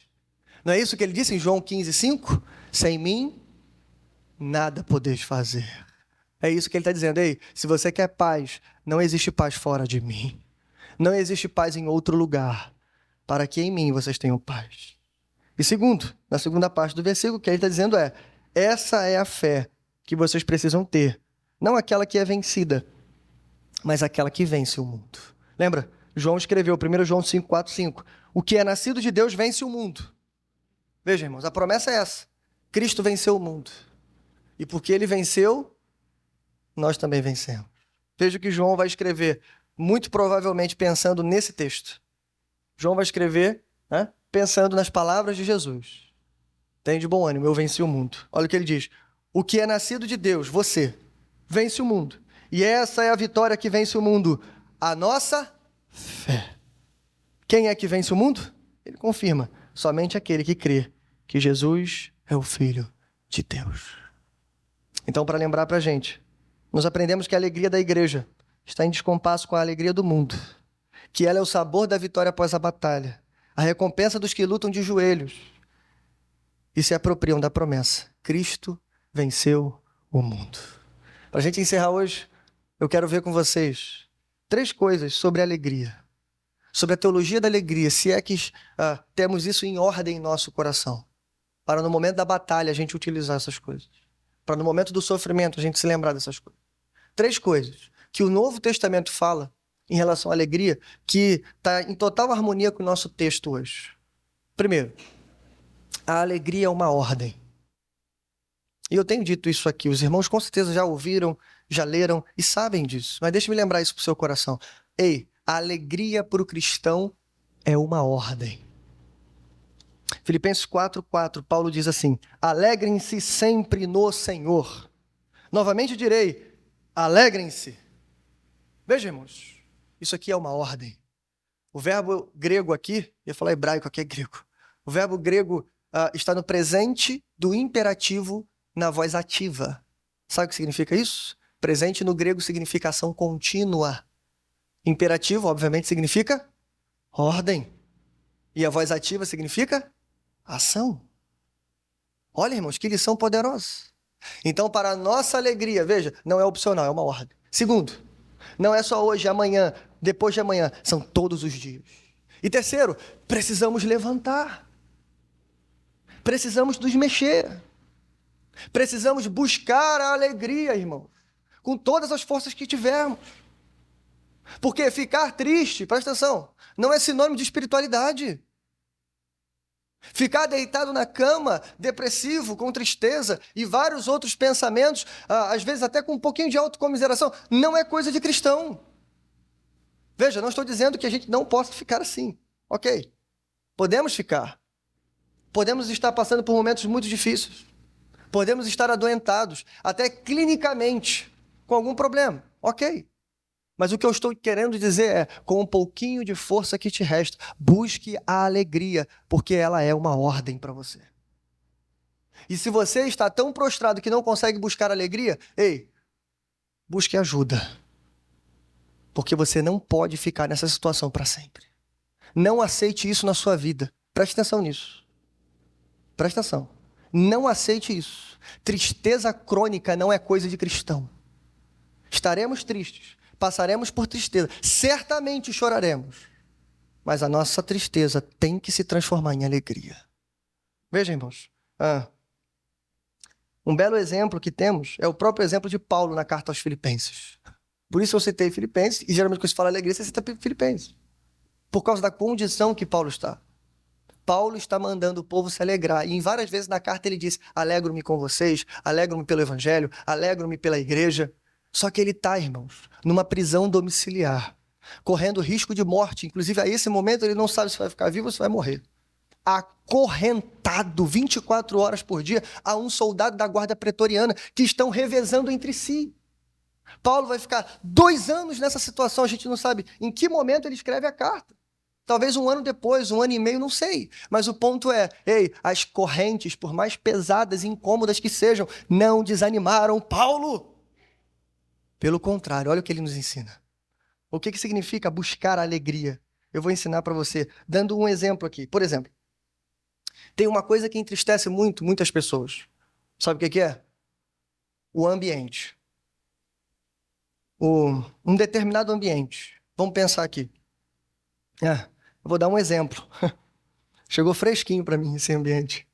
Não é isso que ele disse em João 15:5? Sem mim, nada podeis fazer. É isso que ele está dizendo. Ei, se você quer paz, não existe paz fora de mim. Não existe paz em outro lugar, para que em mim vocês tenham paz. E segundo, na segunda parte do versículo, o que ele está dizendo é: essa é a fé que vocês precisam ter. Não aquela que é vencida, mas aquela que vence o mundo. Lembra? João escreveu, 1 João 5, 4, 5. O que é nascido de Deus vence o mundo. Veja, irmãos, a promessa é essa. Cristo venceu o mundo. E porque ele venceu, nós também vencemos. Veja o que João vai escrever, muito provavelmente pensando nesse texto. João vai escrever, né, pensando nas palavras de Jesus. Tem de bom ânimo, eu venci o mundo. Olha o que ele diz. O que é nascido de Deus, você, vence o mundo. E essa é a vitória que vence o mundo. A nossa fé. Quem é que vence o mundo? Ele confirma. Somente aquele que crê que Jesus é o Filho de Deus. Então, para lembrar para a gente, nós aprendemos que a alegria da igreja está em descompasso com a alegria do mundo. Que ela é o sabor da vitória após a batalha. A recompensa dos que lutam de joelhos e se apropriam da promessa. Cristo venceu o mundo. Para a gente encerrar hoje, eu quero ver com vocês 3 coisas sobre a alegria. Sobre a teologia da alegria, se é que temos isso em ordem em nosso coração. Para no momento da batalha a gente utilizar essas coisas. Para no momento do sofrimento a gente se lembrar dessas coisas. 3 coisas que o Novo Testamento fala em relação à alegria, que está em total harmonia com o nosso texto hoje. Primeiro, a alegria é uma ordem. E eu tenho dito isso aqui, os irmãos com certeza já ouviram, já leram e sabem disso. Mas deixe-me lembrar isso para o seu coração. Ei, a alegria para o cristão é uma ordem. Filipenses 4:4, Paulo diz assim: alegrem-se sempre no Senhor. Novamente direi, alegrem-se. Veja, irmãos, isso aqui é uma ordem. O verbo grego aqui, eu ia falar hebraico, aqui é grego. O verbo grego está no presente do imperativo na voz ativa. Sabe o que significa isso? Presente no grego significa ação contínua. Imperativo, obviamente, significa ordem. E a voz ativa significa ação. Olha, irmãos, que lição poderosa. Então, para a nossa alegria, veja, não é opcional, é uma ordem. Segundo, não é só hoje, amanhã, depois de amanhã, são todos os dias. E terceiro, precisamos levantar. Precisamos nos mexer. Precisamos buscar a alegria, irmãos, com todas as forças que tivermos. Porque ficar triste, presta atenção, não é sinônimo de espiritualidade. Ficar deitado na cama, depressivo, com tristeza e vários outros pensamentos, às vezes até com um pouquinho de autocomiseração, não é coisa de cristão. Veja, não estou dizendo que a gente não possa ficar assim. Ok, podemos ficar. Podemos estar passando por momentos muito difíceis. Podemos estar adoentados, até clinicamente, com algum problema. Ok. Mas o que eu estou querendo dizer é, com um pouquinho de força que te resta, busque a alegria, porque ela é uma ordem para você. E se você está tão prostrado que não consegue buscar alegria, ei, busque ajuda. Porque você não pode ficar nessa situação para sempre. Não aceite isso na sua vida. Preste atenção nisso. Preste atenção. Não aceite isso. Tristeza crônica não é coisa de cristão. Estaremos tristes. Passaremos por tristeza, certamente choraremos, mas a nossa tristeza tem que se transformar em alegria. Veja, irmãos, um belo exemplo que temos é o próprio exemplo de Paulo na carta aos Filipenses. Por isso eu citei Filipenses, e geralmente quando se fala alegria, você cita Filipenses, por causa da condição que Paulo está. Paulo está mandando o povo se alegrar, e em várias vezes na carta ele diz, alegro-me com vocês, alegro-me pelo evangelho, alegro-me pela igreja. Só que ele está, irmãos, numa prisão domiciliar, correndo risco de morte. Inclusive, a esse momento, ele não sabe se vai ficar vivo ou se vai morrer. Acorrentado 24 horas por dia a um soldado da guarda pretoriana que estão revezando entre si. Paulo vai ficar 2 anos nessa situação, a gente não sabe em que momento ele escreve a carta. Talvez 1 ano depois, 1 ano e meio, não sei. Mas o ponto é, ei, as correntes, por mais pesadas e incômodas que sejam, não desanimaram Paulo. Pelo contrário, olha o que ele nos ensina. O que significa buscar a alegria? Eu vou ensinar para você, dando um exemplo aqui. Por exemplo, tem uma coisa que entristece muitas pessoas. Sabe o que é? O ambiente. um determinado ambiente. Vamos pensar aqui. Eu vou dar um exemplo. Chegou fresquinho para mim esse ambiente.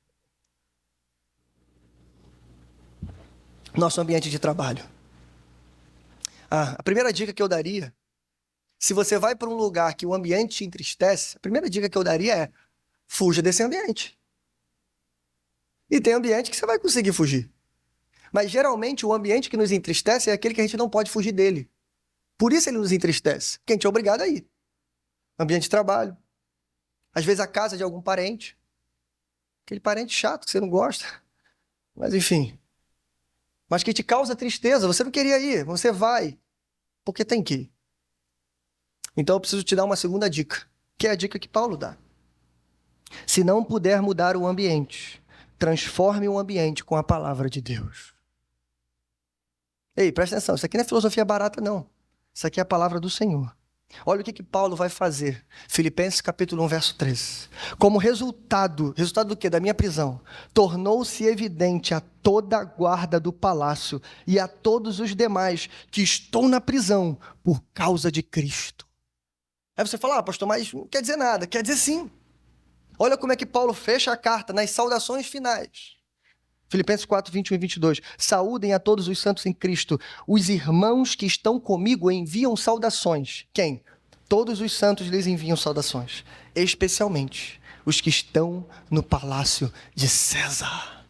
Nosso ambiente de trabalho. A primeira dica que eu daria, se você vai para um lugar que o ambiente te entristece, a primeira dica que eu daria é: fuja desse ambiente. E tem ambiente que você vai conseguir fugir. Mas geralmente o ambiente que nos entristece é aquele que a gente não pode fugir dele. Por isso ele nos entristece, porque a gente é obrigado a ir. Ambiente de trabalho. Às vezes a casa de algum parente. Aquele parente chato que você não gosta. Mas enfim. Mas que te causa tristeza. Você não queria ir, você vai. Porque tem que ir. Então eu preciso te dar uma segunda dica, que é a dica que Paulo dá. Se não puder mudar o ambiente, transforme o ambiente com a palavra de Deus. Ei, presta atenção, isso aqui não é filosofia barata, não. Isso aqui é a palavra do Senhor. Olha o que Paulo vai fazer. Filipenses capítulo 1, verso 13. Como resultado do quê? Da minha prisão, tornou-se evidente a toda a guarda do palácio e a todos os demais que estou na prisão por causa de Cristo. Aí você fala, pastor, mas não quer dizer nada. Quer dizer sim. Olha como é que Paulo fecha a carta nas saudações finais. Filipenses 4, 21 e 22. Saúdem a todos os santos em Cristo. Os irmãos que estão comigo enviam saudações. Quem? Todos os santos lhes enviam saudações. Especialmente os que estão no palácio de César.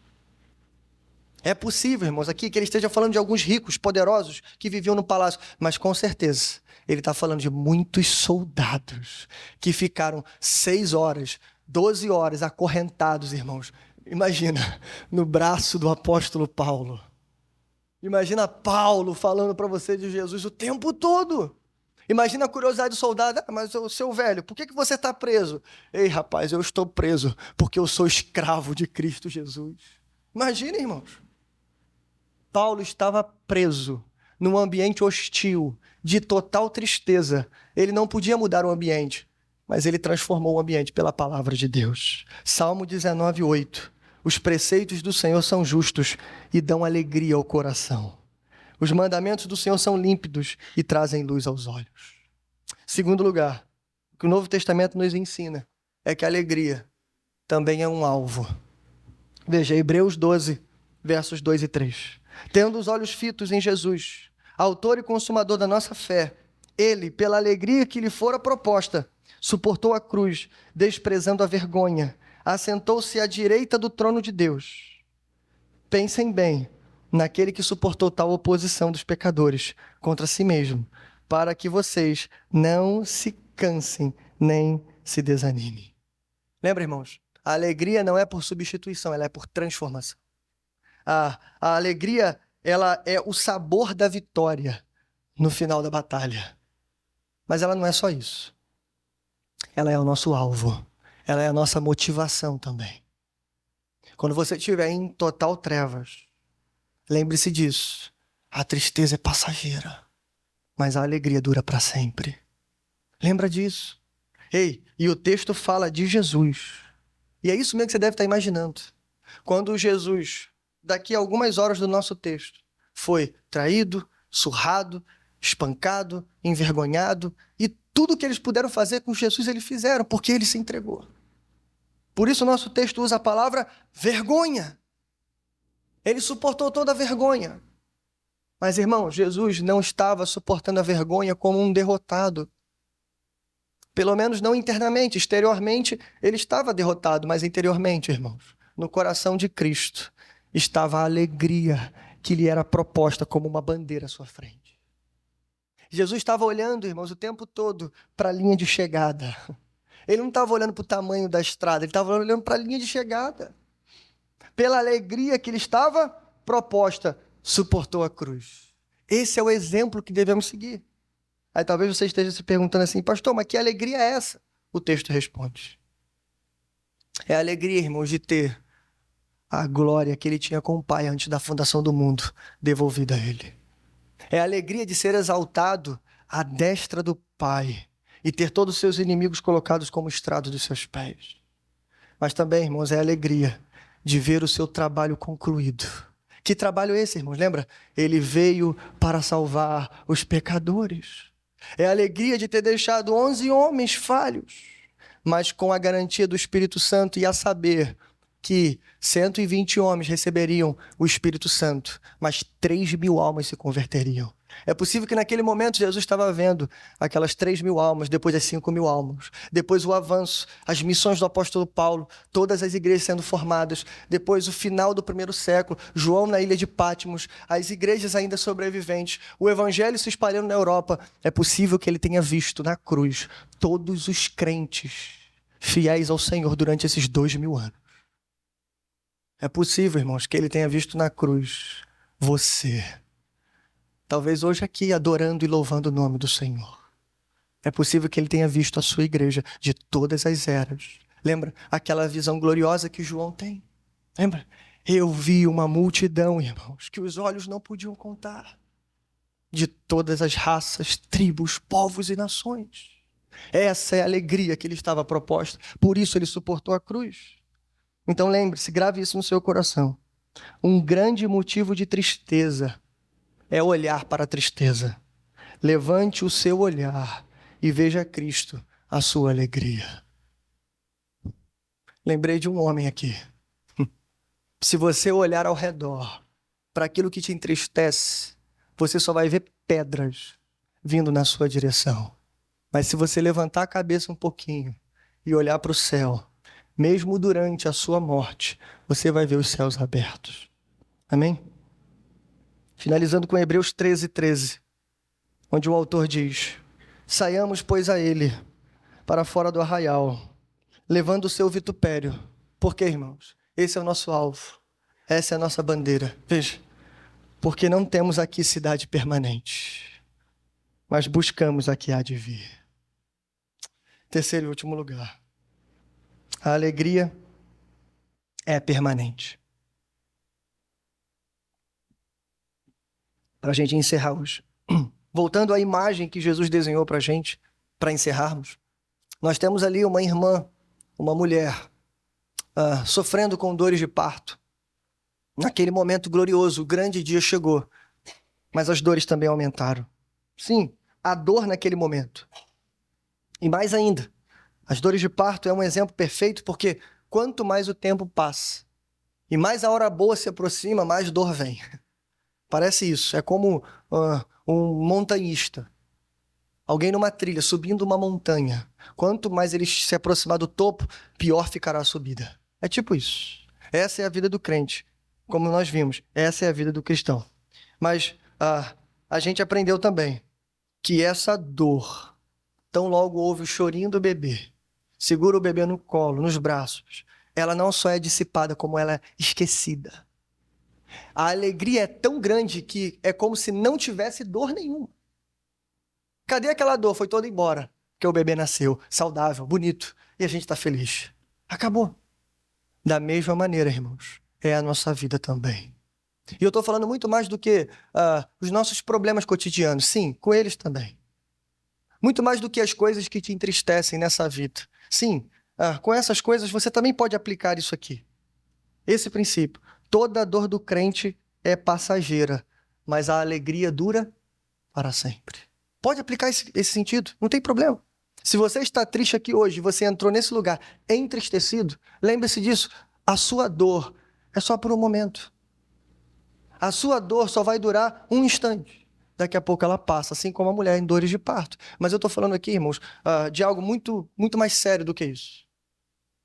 É possível, irmãos, aqui que ele esteja falando de alguns ricos, poderosos, que viviam no palácio. Mas com certeza, ele está falando de muitos soldados que ficaram 6 horas, 12 horas acorrentados, irmãos. Imagina, no braço do apóstolo Paulo. Imagina Paulo falando para você de Jesus o tempo todo. Imagina a curiosidade do soldado. Mas seu velho, por que você está preso? Ei, rapaz, eu estou preso porque eu sou escravo de Cristo Jesus. Imagina, irmãos. Paulo estava preso num ambiente hostil, de total tristeza. Ele não podia mudar o ambiente, mas ele transformou o ambiente pela palavra de Deus. Salmo 19, 8. Os preceitos do Senhor são justos e dão alegria ao coração. Os mandamentos do Senhor são límpidos e trazem luz aos olhos. Segundo lugar, o que o Novo Testamento nos ensina é que a alegria também é um alvo. Veja, Hebreus 12, versos 2 e 3. Tendo os olhos fitos em Jesus, autor e consumador da nossa fé, ele, pela alegria que lhe fora proposta, suportou a cruz, desprezando a vergonha, assentou-se à direita do trono de Deus. Pensem bem naquele que suportou tal oposição dos pecadores contra si mesmo, para que vocês não se cansem nem se desanimem. Lembra, irmãos? A alegria não é por substituição, ela é por transformação. A alegria, ela é o sabor da vitória no final da batalha. Mas ela não é só isso. Ela é o nosso alvo. Ela é a nossa motivação também. Quando você estiver em total trevas, lembre-se disso. A tristeza é passageira, mas a alegria dura para sempre. Lembra disso. Ei, e o texto fala de Jesus. E é isso mesmo que você deve estar imaginando. Quando Jesus, daqui a algumas horas do nosso texto, foi traído, surrado, espancado, envergonhado, e tudo que eles puderam fazer com Jesus, eles fizeram, porque ele se entregou. Por isso o nosso texto usa a palavra vergonha. Ele suportou toda a vergonha. Mas, irmão, Jesus não estava suportando a vergonha como um derrotado. Pelo menos não internamente. Exteriormente, ele estava derrotado, mas interiormente, irmãos, no coração de Cristo, estava a alegria que lhe era proposta como uma bandeira à sua frente. Jesus estava olhando, irmãos, o tempo todo para a linha de chegada. Ele não estava olhando para o tamanho da estrada, ele estava olhando para a linha de chegada. Pela alegria que lhe estava proposta, suportou a cruz. Esse é o exemplo que devemos seguir. Aí talvez você esteja se perguntando assim, pastor, mas que alegria é essa? O texto responde. É a alegria, irmãos, de ter a glória que ele tinha com o Pai antes da fundação do mundo devolvida a ele. É a alegria de ser exaltado à destra do Pai e ter todos os seus inimigos colocados como estrados dos seus pés. Mas também, irmãos, é a alegria de ver o seu trabalho concluído, Que trabalho é esse, irmãos? Lembra? Ele veio para salvar os pecadores. É a alegria de ter deixado 11 homens falhos, mas com a garantia do Espírito Santo e a saber que 120 homens receberiam o Espírito Santo, mas 3.000 almas se converteriam. É possível que naquele momento Jesus estava vendo aquelas 3.000 almas, depois as 5.000 almas, depois o avanço, as missões do apóstolo Paulo, todas as igrejas sendo formadas, depois o final do primeiro século, João na ilha de Patmos, as igrejas ainda sobreviventes, o evangelho se espalhando na Europa. É possível que ele tenha visto na cruz todos os crentes fiéis ao Senhor durante esses 2.000 anos. É possível, irmãos, que ele tenha visto na cruz você. Talvez hoje aqui adorando e louvando o nome do Senhor. É possível que ele tenha visto a sua igreja de todas as eras. Lembra aquela visão gloriosa que João tem? Lembra? Eu vi uma multidão, irmãos, que os olhos não podiam contar. De todas as raças, tribos, povos e nações. Essa é a alegria que ele estava proposta. Por isso ele suportou a cruz. Então lembre-se, grave isso no seu coração. Um grande motivo de tristeza é olhar para a tristeza. Levante o seu olhar e veja Cristo, a sua alegria. Lembrei de um homem aqui. Se você olhar ao redor para aquilo que te entristece, você só vai ver pedras vindo na sua direção. Mas se você levantar a cabeça um pouquinho e olhar para o céu, mesmo durante a sua morte, você vai ver os céus abertos. Amém? Finalizando com Hebreus 13:13, onde o autor diz: saiamos, pois, a ele, para fora do arraial, levando o seu vitupério. Por quê, irmãos? Esse é o nosso alvo. Essa é a nossa bandeira. Veja, porque não temos aqui cidade permanente, mas buscamos a que há de vir. Terceiro e último lugar. A alegria é permanente. Para a gente encerrar hoje. Voltando à imagem que Jesus desenhou para a gente, para encerrarmos, nós temos ali uma irmã, uma mulher, sofrendo com dores de parto. Naquele momento glorioso, o grande dia chegou, mas as dores também aumentaram. Sim, a dor naquele momento. E mais ainda, as dores de parto é um exemplo perfeito porque quanto mais o tempo passa e mais a hora boa se aproxima, mais dor vem. Parece isso, é como um montanhista. Alguém numa trilha, subindo uma montanha. Quanto mais ele se aproximar do topo, pior ficará a subida. É tipo isso. Essa é a vida do crente, como nós vimos. Essa é a vida do cristão. Mas a gente aprendeu também que essa dor, tão logo ouve o chorinho do bebê, segura o bebê no colo, nos braços, ela não só é dissipada, como ela é esquecida. A alegria é tão grande que é como se não tivesse dor nenhuma. Cadê aquela dor? Foi toda embora. Porque o bebê nasceu, saudável, bonito, e a gente está feliz. Acabou. Da mesma maneira, irmãos, é a nossa vida também. E eu estou falando muito mais do que os nossos problemas cotidianos. Sim, com eles também. Muito mais do que as coisas que te entristecem nessa vida. Sim, com essas coisas você também pode aplicar isso aqui. Esse princípio. Toda a dor do crente é passageira, mas a alegria dura para sempre. Pode aplicar esse sentido, não tem problema. Se você está triste aqui hoje, você entrou nesse lugar entristecido, lembre-se disso, a sua dor é só por um momento. A sua dor só vai durar um instante. Daqui a pouco ela passa, assim como a mulher em dores de parto. Mas eu estou falando aqui, irmãos, de algo muito, muito mais sério do que isso.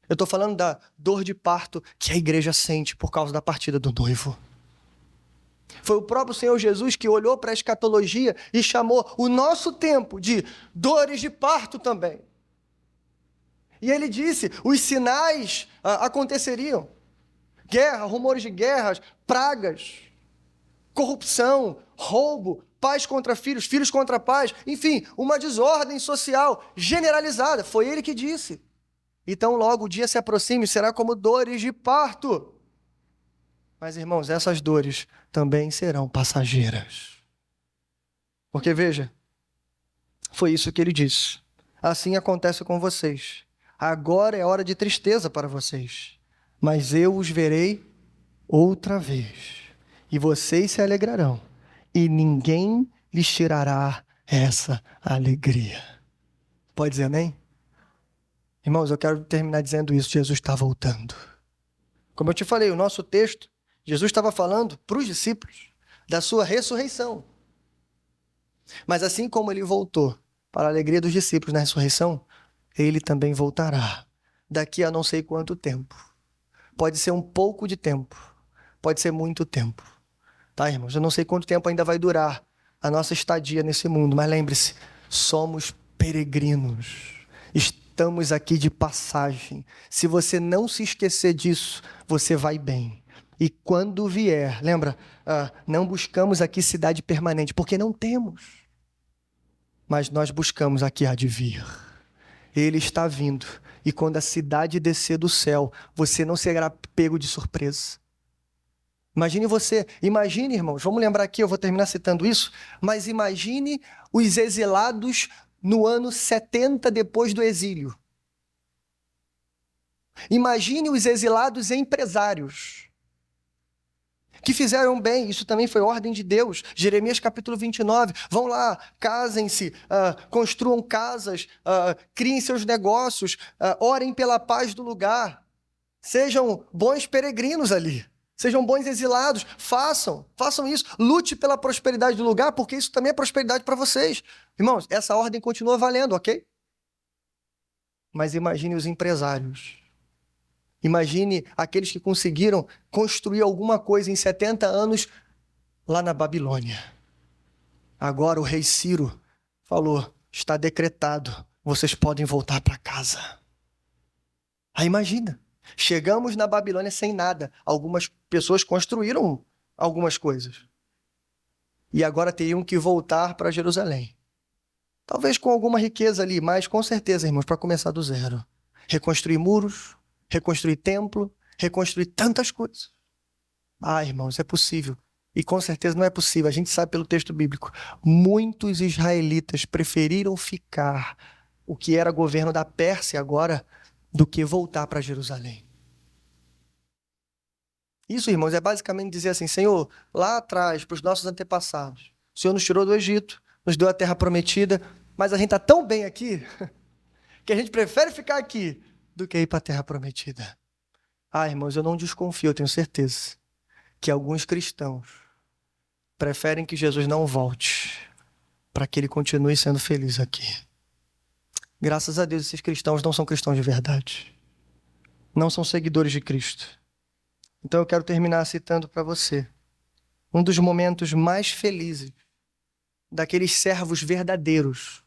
Eu estou falando da dor de parto que a igreja sente por causa da partida do noivo. Foi o próprio Senhor Jesus que olhou para a escatologia e chamou o nosso tempo de dores de parto também. E ele disse, os sinais aconteceriam. Guerra, rumores de guerras, pragas, corrupção, roubo, pais contra filhos, filhos contra pais, enfim, uma desordem social generalizada. Foi ele que disse. Então logo o dia se aproxime, será como dores de parto. Mas, irmãos, essas dores também serão passageiras. Porque, veja, foi isso que ele disse. Assim acontece com vocês. Agora é hora de tristeza para vocês, mas eu os verei outra vez. e vocês se alegrarão, e ninguém lhes tirará essa alegria. Pode dizer amém? Irmãos, eu quero terminar dizendo isso, Jesus está voltando. Como eu te falei, o nosso texto, Jesus estava falando para os discípulos da sua ressurreição. Mas assim como ele voltou para a alegria dos discípulos na ressurreição, ele também voltará daqui a não sei quanto tempo. Pode ser um pouco de tempo, pode ser muito tempo. Tá, irmãos? Eu não sei quanto tempo ainda vai durar a nossa estadia nesse mundo, mas lembre-se, somos peregrinos. Estamos aqui de passagem. Se você não se esquecer disso, você vai bem. E quando vier, lembra, não buscamos aqui cidade permanente, porque não temos. Mas nós buscamos aqui a de vir. Ele está vindo. E quando a cidade descer do céu, você não será pego de surpresa. Imagine, irmãos, vamos lembrar aqui, eu vou terminar citando isso, mas imagine os exilados no ano 70 depois do exílio. Imagine os exilados empresários que fizeram bem, isso também foi ordem de Deus. Jeremias capítulo 29, vão lá, casem-se, construam casas, criem seus negócios, orem pela paz do lugar, sejam bons peregrinos ali. Sejam bons exilados, façam isso, lute pela prosperidade do lugar, porque isso também é prosperidade para vocês. Irmãos, essa ordem continua valendo, ok? Mas imagine os empresários. Imagine aqueles que conseguiram construir alguma coisa em 70 anos lá na Babilônia. Agora o rei Ciro falou, está decretado, vocês podem voltar para casa. Aí imagina. Chegamos na Babilônia sem nada. Algumas pessoas construíram algumas coisas. E agora teriam que voltar para Jerusalém. Talvez com alguma riqueza ali, mas com certeza, irmãos, para começar do zero. Reconstruir muros, reconstruir templo, reconstruir tantas coisas. Irmãos, é possível. E com certeza não é possível. A gente sabe pelo texto bíblico. Muitos israelitas preferiram ficar o que era governo da Pérsia agora do que voltar para Jerusalém. Isso, irmãos, é basicamente dizer assim, Senhor, lá atrás, para os nossos antepassados, o Senhor nos tirou do Egito, nos deu a terra prometida, mas a gente está tão bem aqui, que a gente prefere ficar aqui do que ir para a terra prometida. Irmãos, eu não desconfio, eu tenho certeza, que alguns cristãos preferem que Jesus não volte, para que ele continue sendo feliz aqui. Graças a Deus, esses cristãos não são cristãos de verdade. Não são seguidores de Cristo. Então eu quero terminar citando para você um dos momentos mais felizes daqueles servos verdadeiros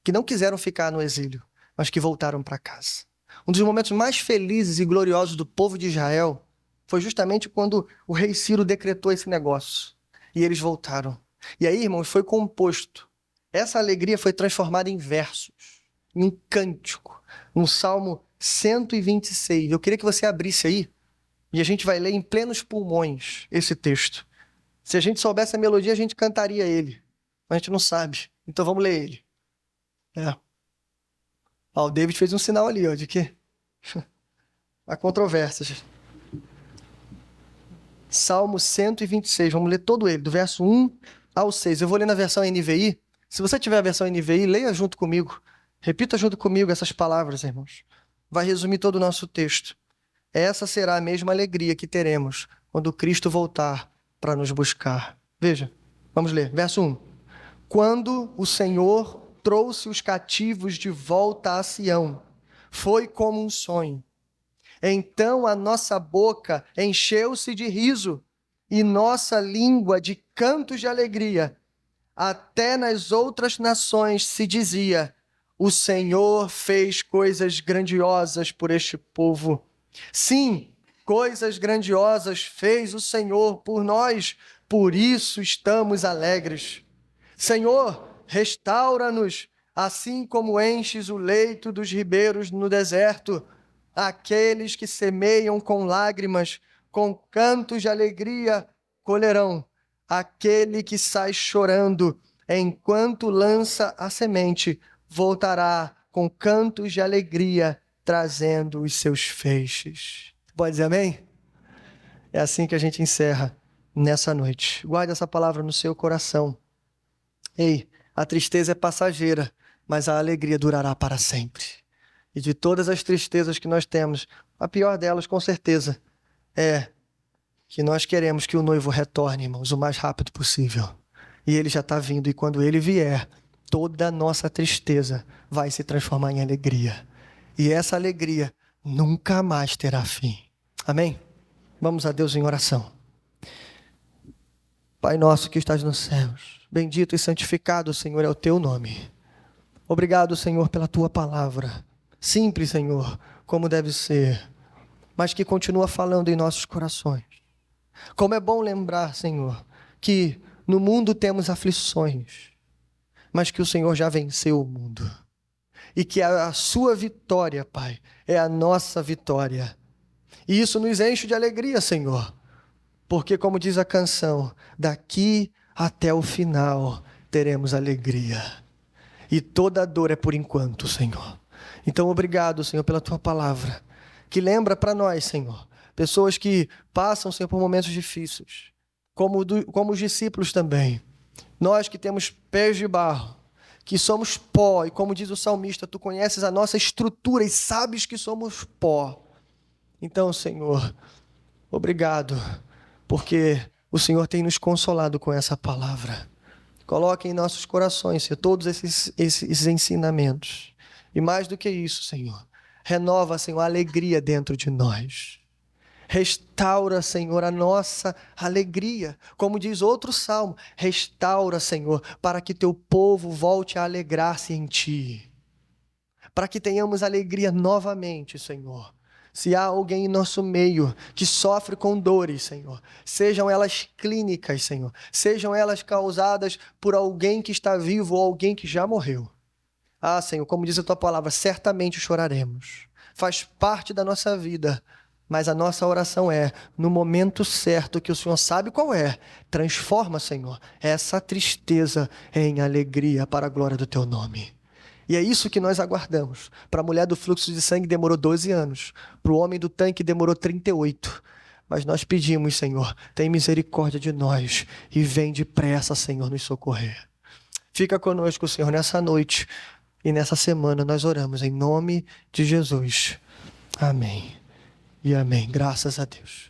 que não quiseram ficar no exílio, mas que voltaram para casa. Um dos momentos mais felizes e gloriosos do povo de Israel foi justamente quando o rei Ciro decretou esse negócio e eles voltaram. E aí, irmãos, foi composto. Essa alegria foi transformada em versos, em um cântico, no Salmo 126. Eu queria que você abrisse aí e a gente vai ler em plenos pulmões esse texto. Se a gente soubesse a melodia, a gente cantaria ele. Mas a gente não sabe. Então vamos ler ele. O David fez um sinal ali, de que há controvérsias. Salmo 126, vamos ler todo ele, do verso 1 ao 6. Eu vou ler na versão NVI. Se você tiver a versão NVI, leia junto comigo. Repita junto comigo essas palavras, irmãos. Vai resumir todo o nosso texto. Essa será a mesma alegria que teremos quando Cristo voltar para nos buscar. Veja, vamos ler. Verso 1. Quando o Senhor trouxe os cativos de volta a Sião, foi como um sonho. Então a nossa boca encheu-se de riso e nossa língua de cantos de alegria. Até nas outras nações se dizia, o Senhor fez coisas grandiosas por este povo. Sim, coisas grandiosas fez o Senhor por nós, por isso estamos alegres. Senhor, restaura-nos, assim como enches o leito dos ribeiros no deserto. Aqueles que semeiam com lágrimas, com cantos de alegria, colherão. Aquele que sai chorando, enquanto lança a semente, voltará com cantos de alegria, trazendo os seus feixes. Pode dizer amém? É assim que a gente encerra nessa noite. Guarde essa palavra no seu coração. Ei, a tristeza é passageira, mas a alegria durará para sempre. E de todas as tristezas que nós temos, a pior delas, com certeza, é que nós queremos que o noivo retorne, irmãos, o mais rápido possível. E ele já está vindo, e quando ele vier, toda a nossa tristeza vai se transformar em alegria. E essa alegria nunca mais terá fim. Amém? Vamos a Deus em oração. Pai nosso que estás nos céus, bendito e santificado, Senhor, é o teu nome. Obrigado, Senhor, pela tua palavra. Simples, Senhor, como deve ser, mas que continua falando em nossos corações. Como é bom lembrar, Senhor, que no mundo temos aflições, mas que o Senhor já venceu o mundo. E que a sua vitória, Pai, é a nossa vitória. E isso nos enche de alegria, Senhor. Porque, como diz a canção, daqui até o final teremos alegria. E toda dor é por enquanto, Senhor. Então, obrigado, Senhor, pela tua palavra, que lembra para nós, Senhor, pessoas que passam, Senhor, por momentos difíceis, como os discípulos também. Nós que temos pés de barro, que somos pó, e como diz o salmista, tu conheces a nossa estrutura e sabes que somos pó. Então, Senhor, obrigado, porque o Senhor tem nos consolado com essa palavra. Coloque em nossos corações, Senhor, todos esses ensinamentos. E mais do que isso, Senhor, renova, Senhor, a alegria dentro de nós. Restaura, Senhor, a nossa alegria. Como diz outro salmo, restaura, Senhor, para que teu povo volte a alegrar-se em ti. Para que tenhamos alegria novamente, Senhor. Se há alguém em nosso meio que sofre com dores, Senhor, sejam elas clínicas, Senhor, sejam elas causadas por alguém que está vivo ou alguém que já morreu. Ah, Senhor, como diz a tua palavra, certamente choraremos. Faz parte da nossa vida. Mas a nossa oração é, no momento certo, que o Senhor sabe qual é, transforma, Senhor, essa tristeza em alegria para a glória do teu nome. E é isso que nós aguardamos. Para a mulher do fluxo de sangue demorou 12 anos, para o homem do tanque demorou 38. Mas nós pedimos, Senhor, tem misericórdia de nós e vem depressa, Senhor, nos socorrer. Fica conosco, Senhor, nessa noite e nessa semana nós oramos em nome de Jesus. Amém. E amém. Graças a Deus.